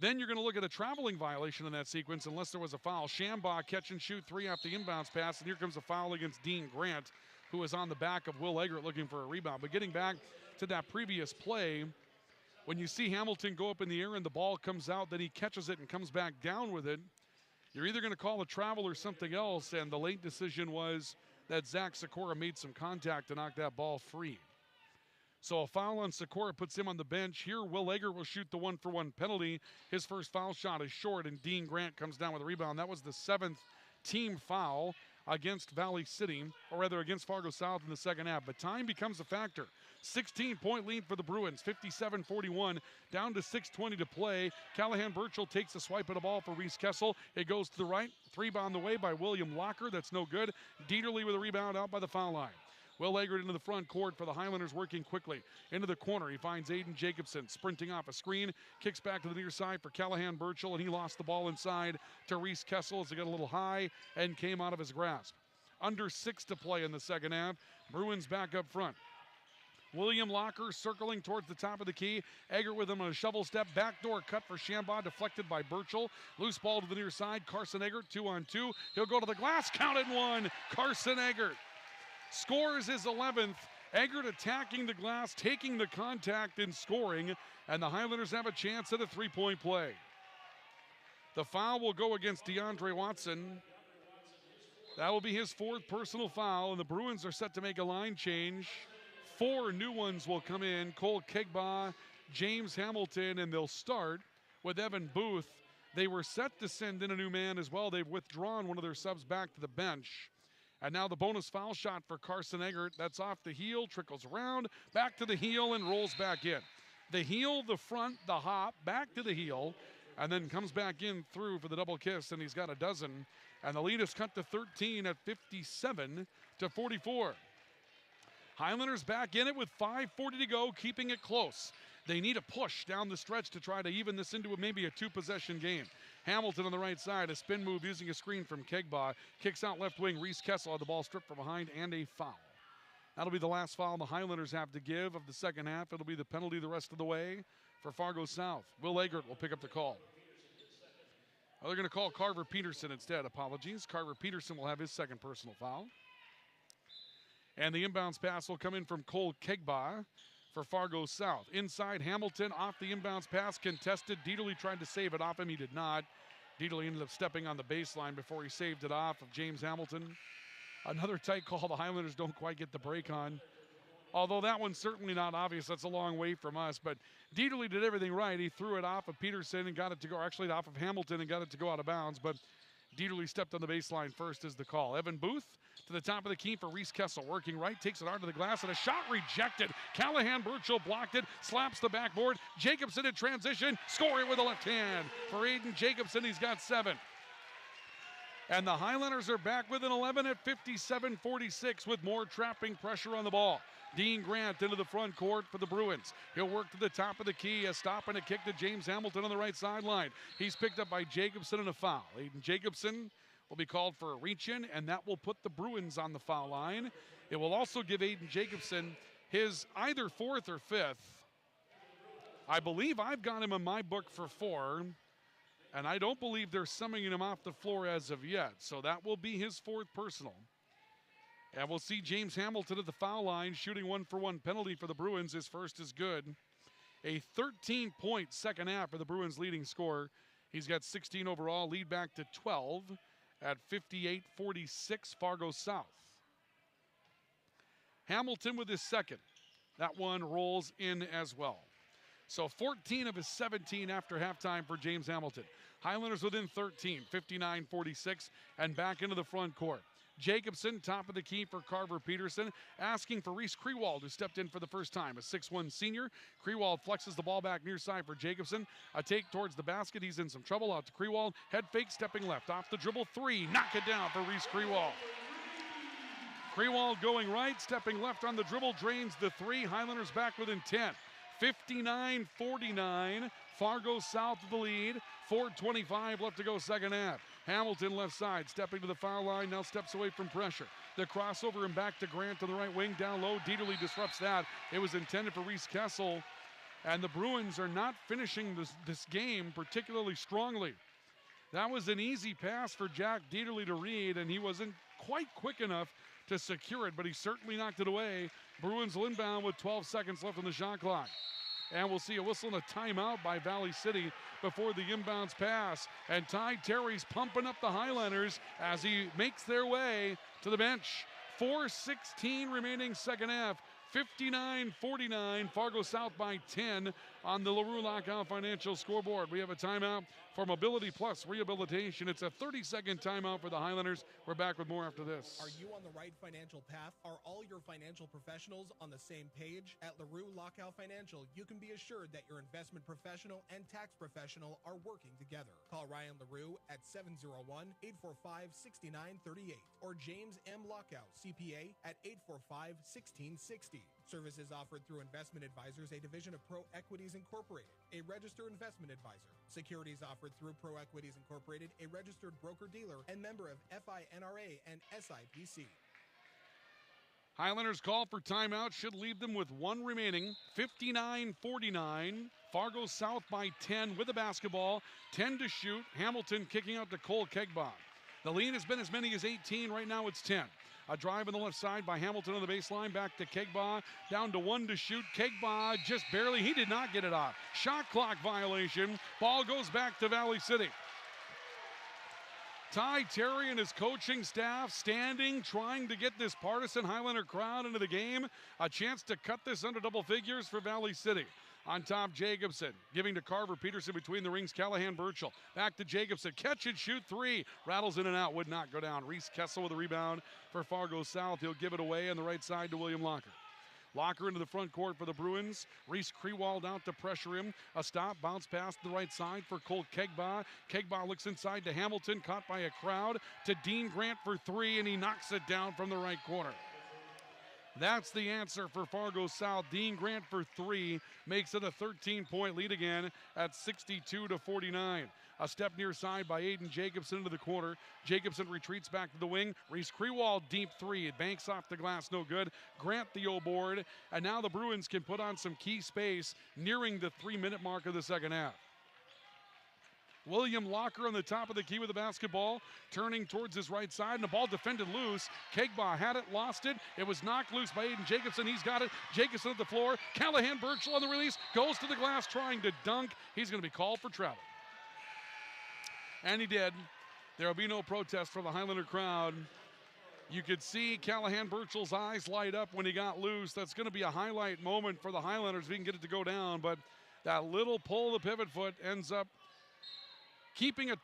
then you're going to look at a traveling violation in that sequence unless there was a foul. Shambaugh catch and shoot 3 off the inbounds pass, and here comes a foul against Dean Grant, who is on the back of Will Eggert looking for a rebound. But getting back to that previous play, when you see Hamilton go up in the air and the ball comes out, then he catches it and comes back down with it, you're either going to call a travel or something else, and the late decision was that Zach Sikora made some contact to knock that ball free. So a foul on Sikora puts him on the bench. Here, Will Eggert will shoot the 1-for-1 penalty. His first foul shot is short, and Dean Grant comes down with a rebound. That was the 7th team foul against Valley City, or rather against Fargo South in the second half. But time becomes a factor. 16-point lead for the Bruins, 57-41, down to 6:20 to play. Callahan Burchell takes a swipe at a ball for Reese Kessel. It goes to the right. 3 on the way by William Locker. That's no good. Dieterle with a rebound out by the foul line. Will Eggert into the front court for the Highlanders, working quickly. Into the corner, he finds Aiden Jacobson sprinting off a screen. Kicks back to the near side for Callahan Burchell, and he lost the ball inside to Reese Kessel as it got a little high and came out of his grasp. Under 6 to play in the second half. Bruins back up front. William Locker circling towards the top of the key. Eggert with him on a shovel step. Backdoor cut for Shambaugh, deflected by Burchell. Loose ball to the near side. Carson Eggert, 2-on-2. He'll go to the glass. Counted 1. Carson Eggert scores his 11th. Eggert attacking the glass, taking the contact and scoring. And the Highlanders have a chance at a 3-point play. The foul will go against DeAndre Watson. That will be his 4th personal foul. And the Bruins are set to make a line change. 4 new ones will come in. Cole Kegbaugh, James Hamilton, and they'll start with Evan Booth. They were set to send in a new man as well. They've withdrawn one of their subs back to the bench. And now the bonus foul shot for Carson Eggert. That's off the heel, trickles around, back to the heel, and rolls back in. The heel, the front, the hop, back to the heel, and then comes back in through for the double kiss, and he's got a dozen. And the lead is cut to 13 at 57-44. Highlanders back in it with 5:40 to go, keeping it close. They need a push down the stretch to try to even this into maybe a two-possession game. Hamilton on the right side, a spin move using a screen from Kegbaugh. Kicks out left wing. Reese Kessel had the ball stripped from behind and a foul. That'll be the last foul the Highlanders have to give of the second half. It'll be the penalty the rest of the way for Fargo South. Will Eggert will pick up the call. They're going to call Carver Peterson instead. Apologies. Carver Peterson will have his second personal foul. And the inbounds pass will come in from Cole Kegbaugh for Fargo South. Inside Hamilton, off the inbounds pass, contested. Dieterle tried to save it off him. He did not. Dieterle ended up stepping on the baseline before he saved it off of James Hamilton. Another tight call the Highlanders don't quite get the break on. Although that one's certainly not obvious. That's a long way from us. But Dieterle did everything right. He threw it off of Peterson and got it to go, or actually off of Hamilton and got it to go out of bounds. But Dieterle stepped on the baseline first is the call. Evan Booth to the top of the key for Reese Kessel. Working right, takes it onto the glass, and a shot rejected. Callahan Burchill blocked it, slaps the backboard. Jacobson in transition, scoring with the left hand for Aiden Jacobson. He's got 7. And the Highlanders are back within 11 at 57-46 with more trapping pressure on the ball. Dean Grant into the front court for the Bruins. He'll work to the top of the key. A stop and a kick to James Hamilton on the right sideline. He's picked up by Jacobson and a foul. Aiden Jacobson will be called for a reach-in, and that will put the Bruins on the foul line. It will also give Aiden Jacobson his either 4th or 5th. I believe I've got him in my book for 4. And I don't believe they're summoning him off the floor as of yet. So that will be his 4th personal. And we'll see James Hamilton at the foul line, shooting 1-for-1 penalty for the Bruins. His first is good. A 13-point second half for the Bruins leading scorer. He's got 16 overall, lead back to 12 at 58-46 Fargo South. Hamilton with his second. That one rolls in as well. So 14 of his 17 after halftime for James Hamilton. Highlanders within 13, 59-46, and back into the front court. Jacobson, top of the key for Carver Peterson, asking for Reese Krewald, who stepped in for the first time, a 6'1 senior. Krewald flexes the ball back near side for Jacobson. A take towards the basket. He's in some trouble. Out to Krewald. Head fake, stepping left. Off the dribble, 3. Knock it down for Reese Krewald. Krewald going right, stepping left on the dribble, drains the 3. Highlanders back within 10. 59-49, Fargo South of the lead. 4:25 left to go second half. Hamilton left side, stepping to the foul line, now steps away from pressure. The crossover and back to Grant on the right wing, down low. Dieterle disrupts that. It was intended for Reese Kessel, and the Bruins are not finishing this game particularly strongly. That was an easy pass for Jack Dieterle to read, and he wasn't quite quick enough to secure it, but he certainly knocked it away. Bruins will inbound with 12 seconds left on the shot clock. And we'll see a whistle and a timeout by Valley City before the inbounds pass. And Ty Terry's pumping up the Highlanders as he makes their way to the bench. 4:16 remaining second half. 59-49, Fargo South by 10 on the LaRue Lockout Financial scoreboard. We have a timeout for Mobility Plus Rehabilitation. It's a 30-second timeout for the Highlanders. We're back with more after this. Are you on the right financial path? Are all your financial professionals on the same page? At LaRue Lockout Financial, you can be assured that your investment professional and tax professional are working together. Call Ryan LaRue at 701-845-6938 or James M. Lockout, CPA, at 845-1660. Services offered through Investment Advisors, a division of Pro Equities Incorporated, a registered investment advisor. Securities offered through Pro Equities Incorporated, a registered broker-dealer and member of FINRA and SIPC. Highlanders call for timeout, should leave them with 1 remaining. 59-49, Fargo South by 10 with the basketball. 10 to shoot. Hamilton kicking out to Cole Kegbaugh. The lead has been as many as 18. Right now it's 10. A drive on the left side by Hamilton on the baseline. Back to Kegbaugh. Down to 1 to shoot. Kegbaugh just barely. He did not get it off. Shot clock violation. Ball goes back to Valley City. Ty Terry and his coaching staff standing, trying to get this partisan Highlander crowd into the game. A chance to cut this under double figures for Valley City. On top, Jacobson. Giving to Carver Peterson between the rings. Callahan Burchell. Back to Jacobson. Catch and shoot three. Rattles in and out. Would not go down. Reese Kessel with a rebound for Fargo South. He'll give it away on the right side to William Locker. Locker into the front court for the Bruins. Reese Krewald out to pressure him. A stop, bounce pass to the right side for Colt Kegbaugh. Kegbaugh looks inside to Hamilton, caught by a crowd. To Dean Grant for three, and he knocks it down from the right corner. That's the answer for Fargo South. Dean Grant for three makes it a 13-point lead again at 62-49. A step near side by Aiden Jacobson into the corner. Jacobson retreats back to the wing. Reese Krewald deep three. It banks off the glass, no good. Grant the O-board. And now the Bruins can put on some key space nearing the 3-minute mark of the second half. William Locker on the top of the key with the basketball, turning towards his right side, and the ball defended loose. Kegbaugh had it, lost it. It was knocked loose by Aiden Jacobson. He's got it. Jacobson at the floor. Callahan Burchell on the release, goes to the glass trying to dunk. He's going to be called for travel. And he did. There will be no protest from the Highlander crowd. You could see Callahan Burchell's eyes light up when he got loose. That's going to be a highlight moment for the Highlanders if he can get it to go down, but that little pull of the pivot foot ends up keeping an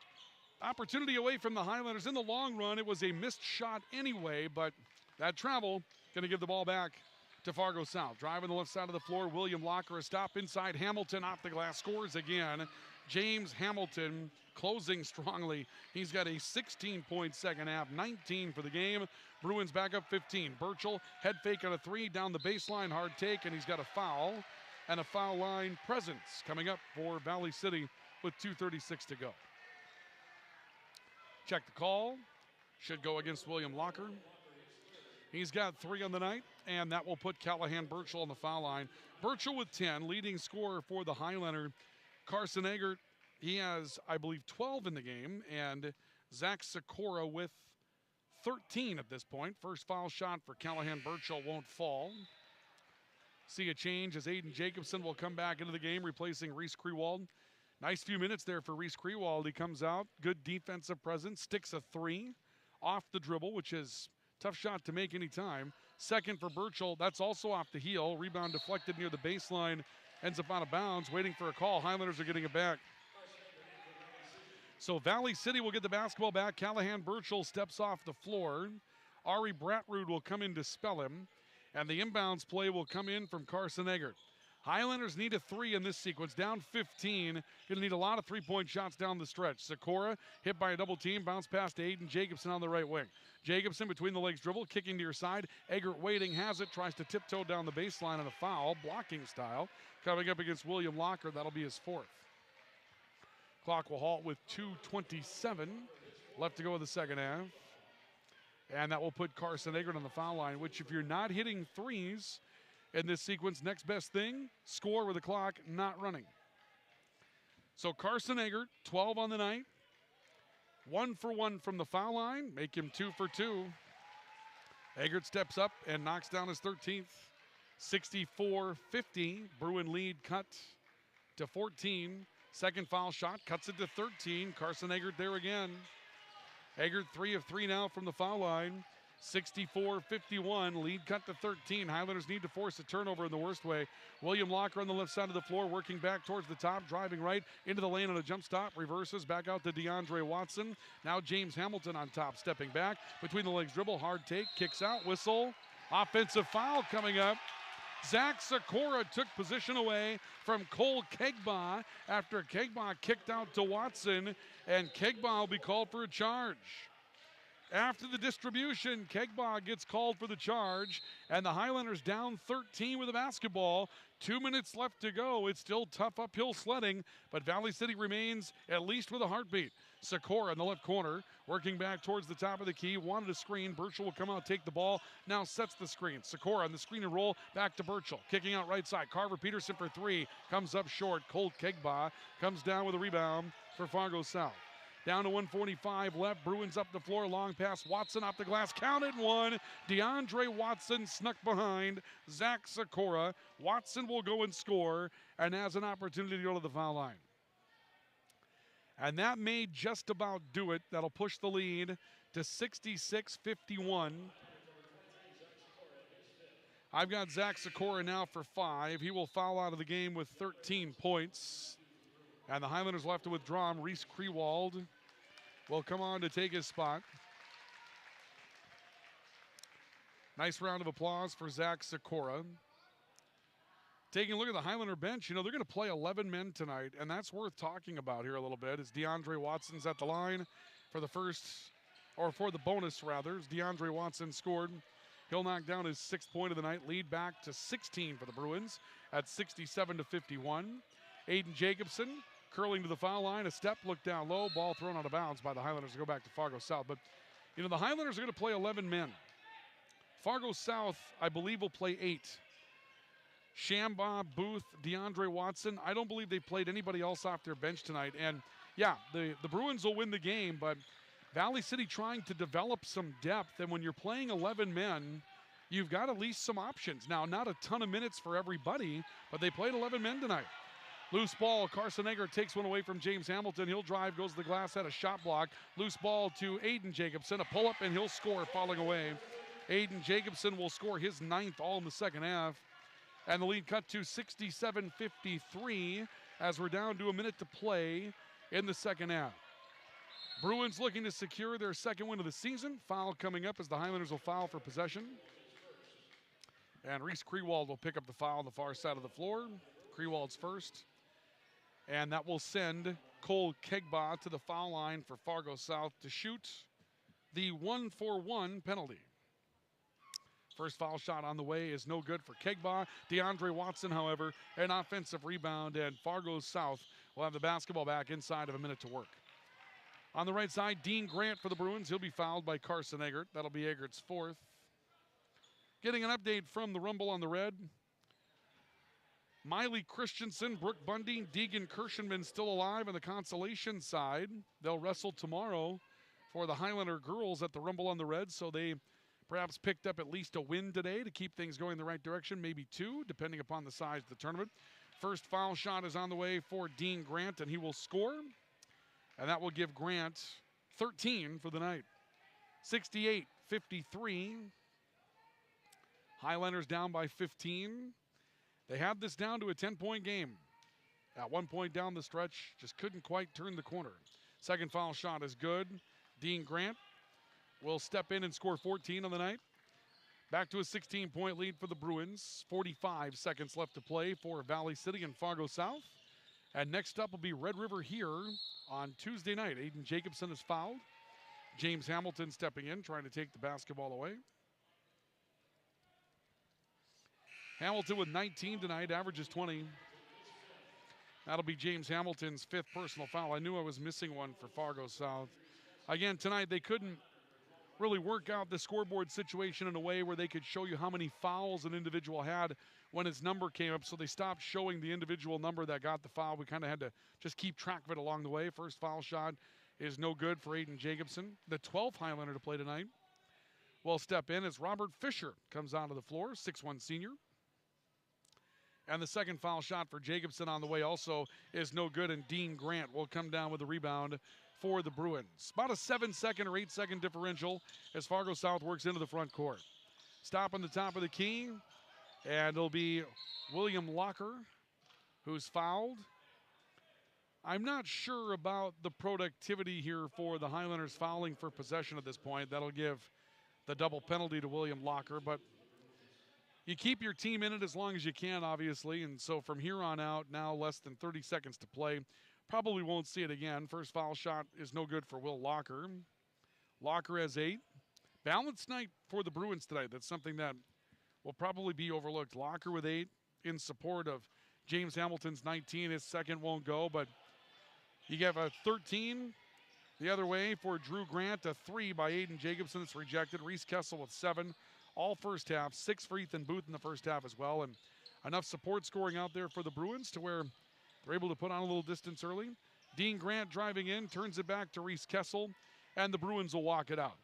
opportunity away from the Highlanders. In the long run, it was a missed shot anyway, but that travel going to give the ball back to Fargo South. Driving the left side of the floor, William Locker, a stop inside. Hamilton off the glass, scores again. James Hamilton closing strongly. He's got a 16-point second half, 19 for the game. Bruins back up 15. Burchell, head fake on a three, down the baseline, hard take, and he's got a foul. And a foul line presence coming up for Valley City with 2:36 to go. Check the call. Should go against William Locker. He's got 3 on the night, and that will put Callahan Burchell on the foul line. Burchell with 10, leading scorer for the Highlander. Carson Eggert, he has, I believe, 12 in the game, and Zach Sikora with 13 at this point. First foul shot for Callahan Burchell won't fall. See a change as Aiden Jacobson will come back into the game, replacing Reese Krewald. Nice few minutes there for Reese Krewald. He comes out, good defensive presence, sticks a three off the dribble, which is tough shot to make any time. Second for Burchell, that's also off the heel. Rebound deflected near the baseline, ends up out of bounds, waiting for a call. Highlanders are getting it back. So Valley City will get the basketball back. Callahan Burchell steps off the floor. Ari Bratrud will come in to spell him, and the inbounds play will come in from Carson Eggert. Highlanders need a three in this sequence, down 15. Going to need a lot of three-point shots down the stretch. Sikora hit by a double team, bounce pass to Aiden Jacobson on the right wing. Jacobson between the legs dribble, kicking to your side. Eggert waiting, has it, tries to tiptoe down the baseline on a foul, blocking style. Coming up against William Locker, that'll be his 4th. Clock will halt with 2:27 left to go in the second half. And that will put Carson Eggert on the foul line, which if you're not hitting threes in this sequence, next best thing, score with the clock not running. So Carson Eggert, 12 on the night. 1 for 1 from the foul line, make him 2 for 2. Eggert steps up and knocks down his 13th. 64-50, Bruin lead cut to 14. Second foul shot, cuts it to 13. Carson Eggert there again. Eggert 3 of 3 now from the foul line. 64-51, lead cut to 13. Highlanders need to force a turnover in the worst way. William Locker on the left side of the floor, working back towards the top, driving right into the lane on a jump stop, reverses back out to DeAndre Watson. Now James Hamilton on top, stepping back, between the legs dribble, hard take, kicks out, whistle. Offensive foul coming up. Zach Sikora took position away from Cole Kegbaugh after Kegbaugh kicked out to Watson, and Kegbaugh will be called for a charge. After the distribution, Kegbaugh gets called for the charge, and the Highlanders down 13 with the basketball. 2 minutes left to go. It's still tough uphill sledding, but Valley City remains at least with a heartbeat. Sikora in the left corner, working back towards the top of the key, wanted a screen. Burchell will come out, take the ball, now sets the screen. Sikora on the screen and roll, back to Burchell. Kicking out right side, Carver Peterson for 3, comes up short. Colt Kegbaugh comes down with a rebound for Fargo South. Down to 1:45 left. Bruins up the floor. Long pass. Watson off the glass. Counted 1. DeAndre Watson snuck behind Zach Sikora. Watson will go and score and has an opportunity to go to the foul line. And that may just about do it. That'll push the lead to 66-51. I've got Zach Sikora now for 5. He will foul out of the game with 13 points. And the Highlanders left to withdraw him. Reese Krewald will come on to take his spot. Nice round of applause for Zach Sikora. Taking a look at the Highlander bench, they're going to play 11 men tonight, and that's worth talking about here a little bit. As DeAndre Watson's at the line for the bonus rather. As DeAndre Watson scored, he'll knock down his 6th point of the night, lead back to 16 for the Bruins at 67-51. Aiden Jacobson curling to the foul line, a step, look down low, ball thrown out of bounds by the Highlanders to go back to Fargo South. But, the Highlanders are going to play 11 men. Fargo South, I believe, will play 8. Shamba, Booth, DeAndre Watson. I don't believe they played anybody else off their bench tonight. And, yeah, the Bruins will win the game, but Valley City trying to develop some depth. And when you're playing 11 men, you've got at least some options. Now, not a ton of minutes for everybody, but they played 11 men tonight. Loose ball, Carson Egger takes one away from James Hamilton. He'll drive, goes to the glass, had a shot block. Loose ball to Aiden Jacobson, a pull-up, and he'll score falling away. Aiden Jacobson will score his 9th all in the second half. And the lead cut to 67-53 as we're down to a minute to play in the second half. Bruins looking to secure their 2nd win of the season. Foul coming up as the Highlanders will foul for possession. And Reese Krewald will pick up the foul on the far side of the floor. Krewald's first. And that will send Cole Kegba to the foul line for Fargo South to shoot the 1-for-1 penalty. First foul shot on the way is no good for Kegba. DeAndre Watson, however, an offensive rebound, and Fargo South will have the basketball back inside of a minute to work. On the right side, Dean Grant for the Bruins. He'll be fouled by Carson Eggert. That'll be Eggert's 4th. Getting an update from the Rumble on the Red. Miley Christensen, Brooke Bundy, Deegan Kirshenman still alive on the consolation side. They'll wrestle tomorrow for the Highlander girls at the Rumble on the Red, so they perhaps picked up at least a win today to keep things going in the right direction, maybe 2, depending upon the size of the tournament. First foul shot is on the way for Dean Grant, and he will score. And that will give Grant 13 for the night. 68-53. Highlanders down by 15. They have this down to a 10-point game. At one point down the stretch, just couldn't quite turn the corner. Second foul shot is good. Dean Grant will step in and score 14 on the night. Back to a 16-point lead for the Bruins. 45 seconds left to play for Valley City and Fargo South. And next up will be Red River here on Tuesday night. Aiden Jacobson is fouled. James Hamilton stepping in, trying to take the basketball away. Hamilton with 19 tonight, averages 20. That'll be James Hamilton's 5th personal foul. I knew I was missing one for Fargo South. Again, tonight they couldn't really work out the scoreboard situation in a way where they could show you how many fouls an individual had when his number came up, so they stopped showing the individual number that got the foul. We kind of had to just keep track of it along the way. First foul shot is no good for Aiden Jacobson, the 12th Highlander to play tonight. Will step in as Robert Fisher comes onto the floor, 6'1" senior. And the second foul shot for Jacobson on the way also is no good, and Dean Grant will come down with the rebound for the Bruins. About a 7-second or 8-second differential as Fargo South works into the front court. Stop on the top of the key, and it'll be William Locker who's fouled. I'm not sure about the productivity here for the Highlanders fouling for possession at this point. That'll give the double penalty to William Locker, but you keep your team in it as long as you can, obviously, and so from here on out, now less than 30 seconds to play. Probably won't see it again. First foul shot is no good for Will Locker. Locker has 8. Balanced night for the Bruins tonight. That's something that will probably be overlooked. Locker with 8 in support of James Hamilton's 19. His second won't go, but you have a 13 the other way for Drew Grant, a 3 by Aiden Jacobson that's rejected. Reese Kessel with 7. All first half, 6 for Ethan Booth in the first half as well, and enough support scoring out there for the Bruins to where they're able to put on a little distance early. Dean Grant driving in, turns it back to Reese Kessel, and the Bruins will walk it out.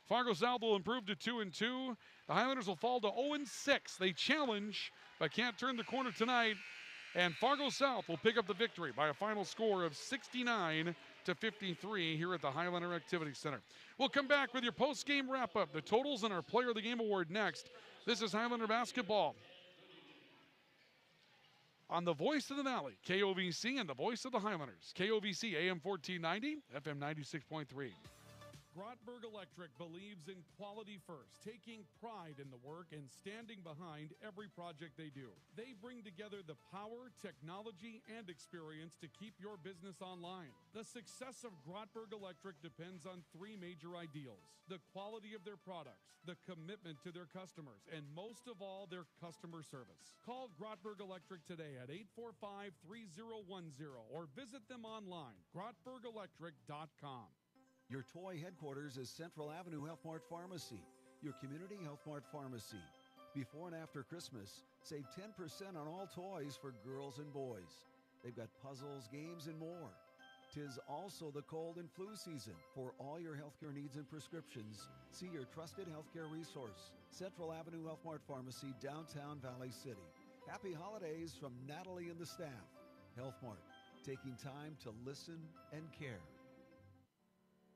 Fargo South will improve to 2-2. The Highlanders will fall to 0-6. They challenge, but can't turn the corner tonight, and Fargo South will pick up the victory by a final score of 69-53 here at the Highlander Activity Center. We'll come back with your post-game wrap-up, the totals, and our Player of the Game award next. This is Highlander basketball on the Voice of the Valley, KOVC, and the Voice of the Highlanders, KOVC AM 1490, FM 96.3. Grotberg Electric believes in quality first, taking pride in the work and standing behind every project they do. They bring together the power, technology, and experience to keep your business online. The success of Grotberg Electric depends on three major ideals: the quality of their products, the commitment to their customers, and most of all, their customer service. Call Grotberg Electric today at 845-3010 or visit them online, grotbergelectric.com. Your toy headquarters is Central Avenue Health Mart Pharmacy, your community Health Mart pharmacy. Before and after Christmas, save 10% on all toys for girls and boys. They've got puzzles, games, and more. 'Tis also the cold and flu season. For all your healthcare needs and prescriptions, see your trusted healthcare resource, Central Avenue Health Mart Pharmacy, downtown Valley City. Happy holidays from Natalie and the staff. Health Mart, taking time to listen and care.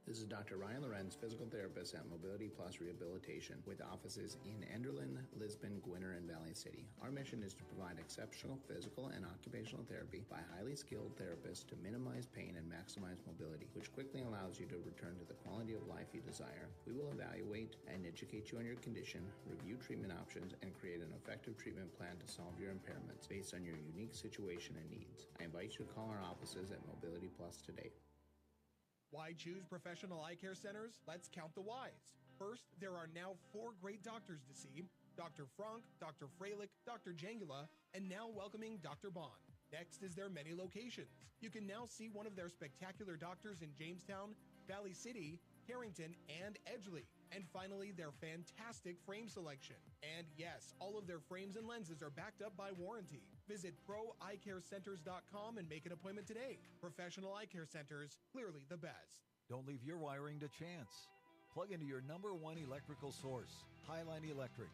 This is Dr. Ryan Lorenz, physical therapist at Mobility Plus Rehabilitation, with offices in Enderlin, Lisbon, Gwinner, and Valley City. Our mission is to provide exceptional physical and occupational therapy by highly skilled therapists to minimize pain and maximize mobility, which quickly allows you to return to the quality of life you desire. We will evaluate and educate you on your condition, review treatment options, and create an effective treatment plan to solve your impairments based on your unique situation and needs. I invite you to call our offices at Mobility Plus today. Why choose professional eye care centers? Let's count the whys. First, there are now 4 great doctors to see: Dr. Frank, Dr. Freilich, Dr. Jangula, and now welcoming Dr. Bond. Next is their many locations. You can now see one of their spectacular doctors in Jamestown, Valley City, Carrington, and Edgeley. And finally, their fantastic frame selection. And yes, all of their frames and lenses are backed up by warranty. Visit proeyecarecenters.com and make an appointment today. Professional eye care centers, clearly the best. Don't leave your wiring to chance. Plug into your number one electrical source, Highline Electric.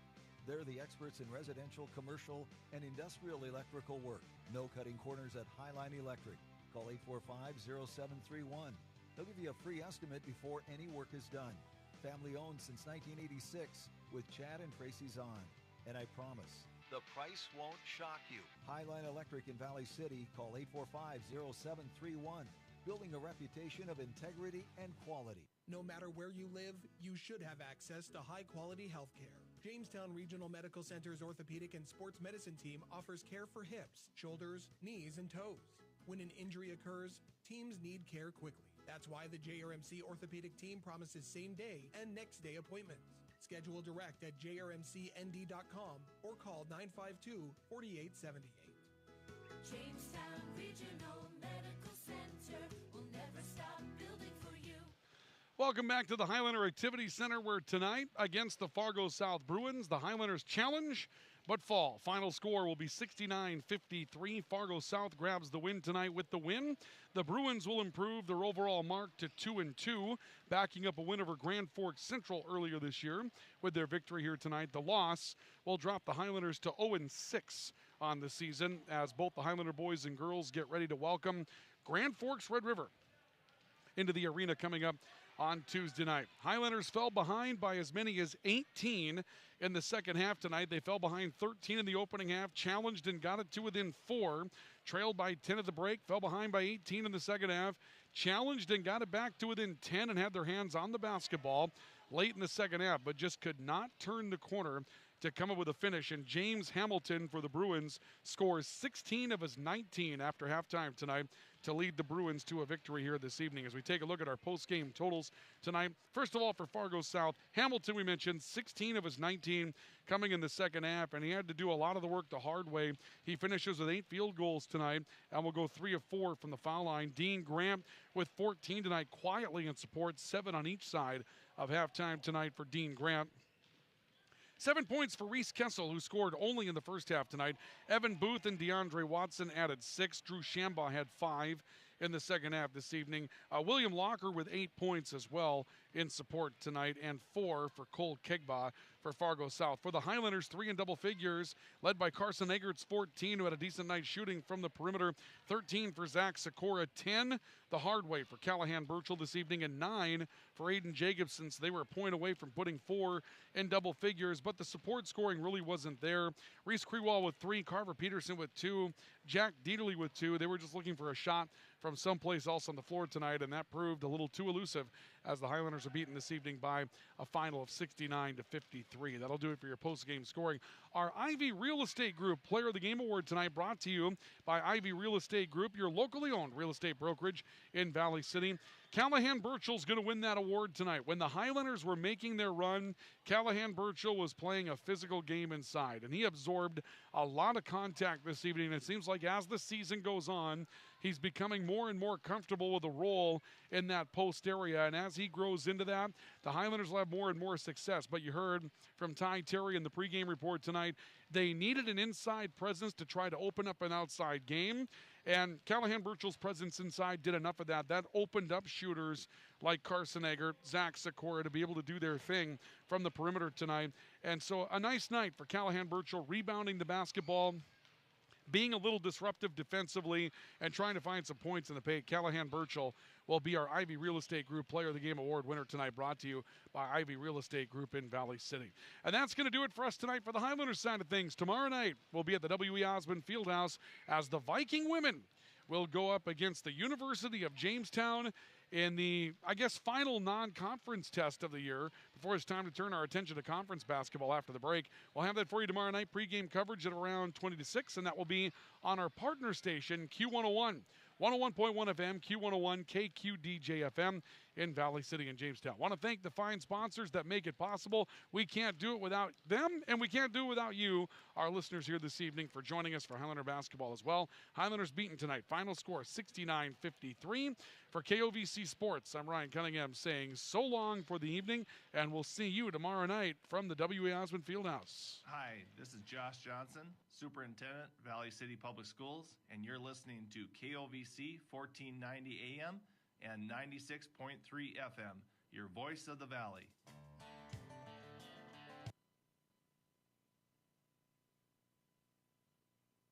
They're the experts in residential, commercial, and industrial electrical work. No cutting corners at Highline Electric. Call 845-0731. They'll give you a free estimate before any work is done. Family owned since 1986 with Chad and Tracy Zahn. And I promise, the price won't shock you. Highline Electric in Valley City. Call 845-0731. Building a reputation of integrity and quality. No matter where you live, you should have access to high-quality health care. Jamestown Regional Medical Center's orthopedic and sports medicine team offers care for hips, shoulders, knees, and toes. When an injury occurs, teams need care quickly. That's why the JRMC orthopedic team promises same-day and next-day appointments. Schedule direct at jrmcnd.com or call 952-4878. Jamestown Regional Medical Center will never stop building for you. Welcome back to the Highlander Activity Center, where tonight against the Fargo South Bruins, the Highlanders challenge but fall. Final score will be 69-53. Fargo South grabs the win tonight. With the win, the Bruins will improve their overall mark to 2-2, backing up a win over Grand Forks Central earlier this year. With their victory here tonight, the loss will drop the Highlanders to 0-6 on the season, as both the Highlander boys and girls get ready to welcome Grand Forks Red River into the arena coming up on Tuesday night. Highlanders fell behind by as many as 18 in the second half tonight. They fell behind 13 in the opening half, challenged and got it to within 4, trailed by 10 at the break, fell behind by 18 in the second half, challenged and got it back to within 10 and had their hands on the basketball late in the second half, but just could not turn the corner to come up with a finish. And James Hamilton for the Bruins scores 16 of his 19 after halftime tonight to lead the Bruins to a victory here this evening. As we take a look at our post-game totals tonight, first of all, for Fargo South, Hamilton, we mentioned, 16 of his 19 coming in the second half, and he had to do a lot of the work the hard way. He finishes with 8 field goals tonight and will go 3 of 4 from the foul line. Dean Grant with 14 tonight, quietly in support, 7 on each side of halftime tonight for Dean Grant. 7 points for Reese Kessel, who scored only in the first half tonight. Evan Booth and DeAndre Watson added 6. Drew Shambaugh had 5 in the second half this evening. William Locker with 8 points as well in support tonight, and 4 for Cole Kegba for Fargo South. For the Highlanders, 3 in double figures, led by Carson Egert's 14, who had a decent night shooting from the perimeter. 13 for Zach Sikora, 10 the hard way for Callahan Burchell this evening, and 9 for Aiden Jacobson. So they were a point away from putting 4 in double figures, but the support scoring really wasn't there. Reese Krewall with 3, Carver Peterson with 2, Jack Dieterle with 2. They were just looking for a shot from someplace else on the floor tonight, and that proved a little too elusive as the Highlanders are beaten this evening by a final of 69-53. That'll do it for your post-game scoring. Our Ivy Real Estate Group Player of the Game Award tonight brought to you by Ivy Real Estate Group, your locally owned real estate brokerage in Valley City. Callahan Burchell's going to win that award tonight. When the Highlanders were making their run, Callahan Burchell was playing a physical game inside, and he absorbed a lot of contact this evening. And it seems like as the season goes on, he's becoming more and more comfortable with a role in that post area. And as he grows into that, the Highlanders will have more and more success. But you heard from Ty Terry in the pregame report tonight, they needed an inside presence to try to open up an outside game. And Callahan Burchell's presence inside did enough of that. That opened up shooters like Carson Egert, Zach Sikora to be able to do their thing from the perimeter tonight. And so a nice night for Callahan Burchell, rebounding the basketball, being a little disruptive defensively, and trying to find some points in the paint. Callahan Burchell will be our Ivy Real Estate Group Player of the Game Award winner tonight, brought to you by Ivy Real Estate Group in Valley City. And that's going to do it for us tonight for the Highlanders side of things. Tomorrow night, we'll be at the W.E. Osmond Fieldhouse as the Viking women will go up against the University of Jamestown in the, I guess, final non-conference test of the year before it's time to turn our attention to conference basketball after the break. We'll have that for you tomorrow night, pregame coverage at around 20 to 6, and that will be on our partner station, Q101. 101.1 FM, Q101, KQDJ FM in Valley City and Jamestown. Want to thank the fine sponsors that make it possible. We can't do it without them, and we can't do it without you, our listeners here this evening, for joining us for Highlander basketball as well. Highlanders beaten tonight. Final score 69-53. For KOVC Sports, I'm Ryan Cunningham saying so long for the evening, and we'll see you tomorrow night from the W.A. Osmond Fieldhouse. Hi, this is Josh Johnson, Superintendent, Valley City Public Schools, and you're listening to KOVC 1490 AM and 96.3 FM, your voice of the Valley.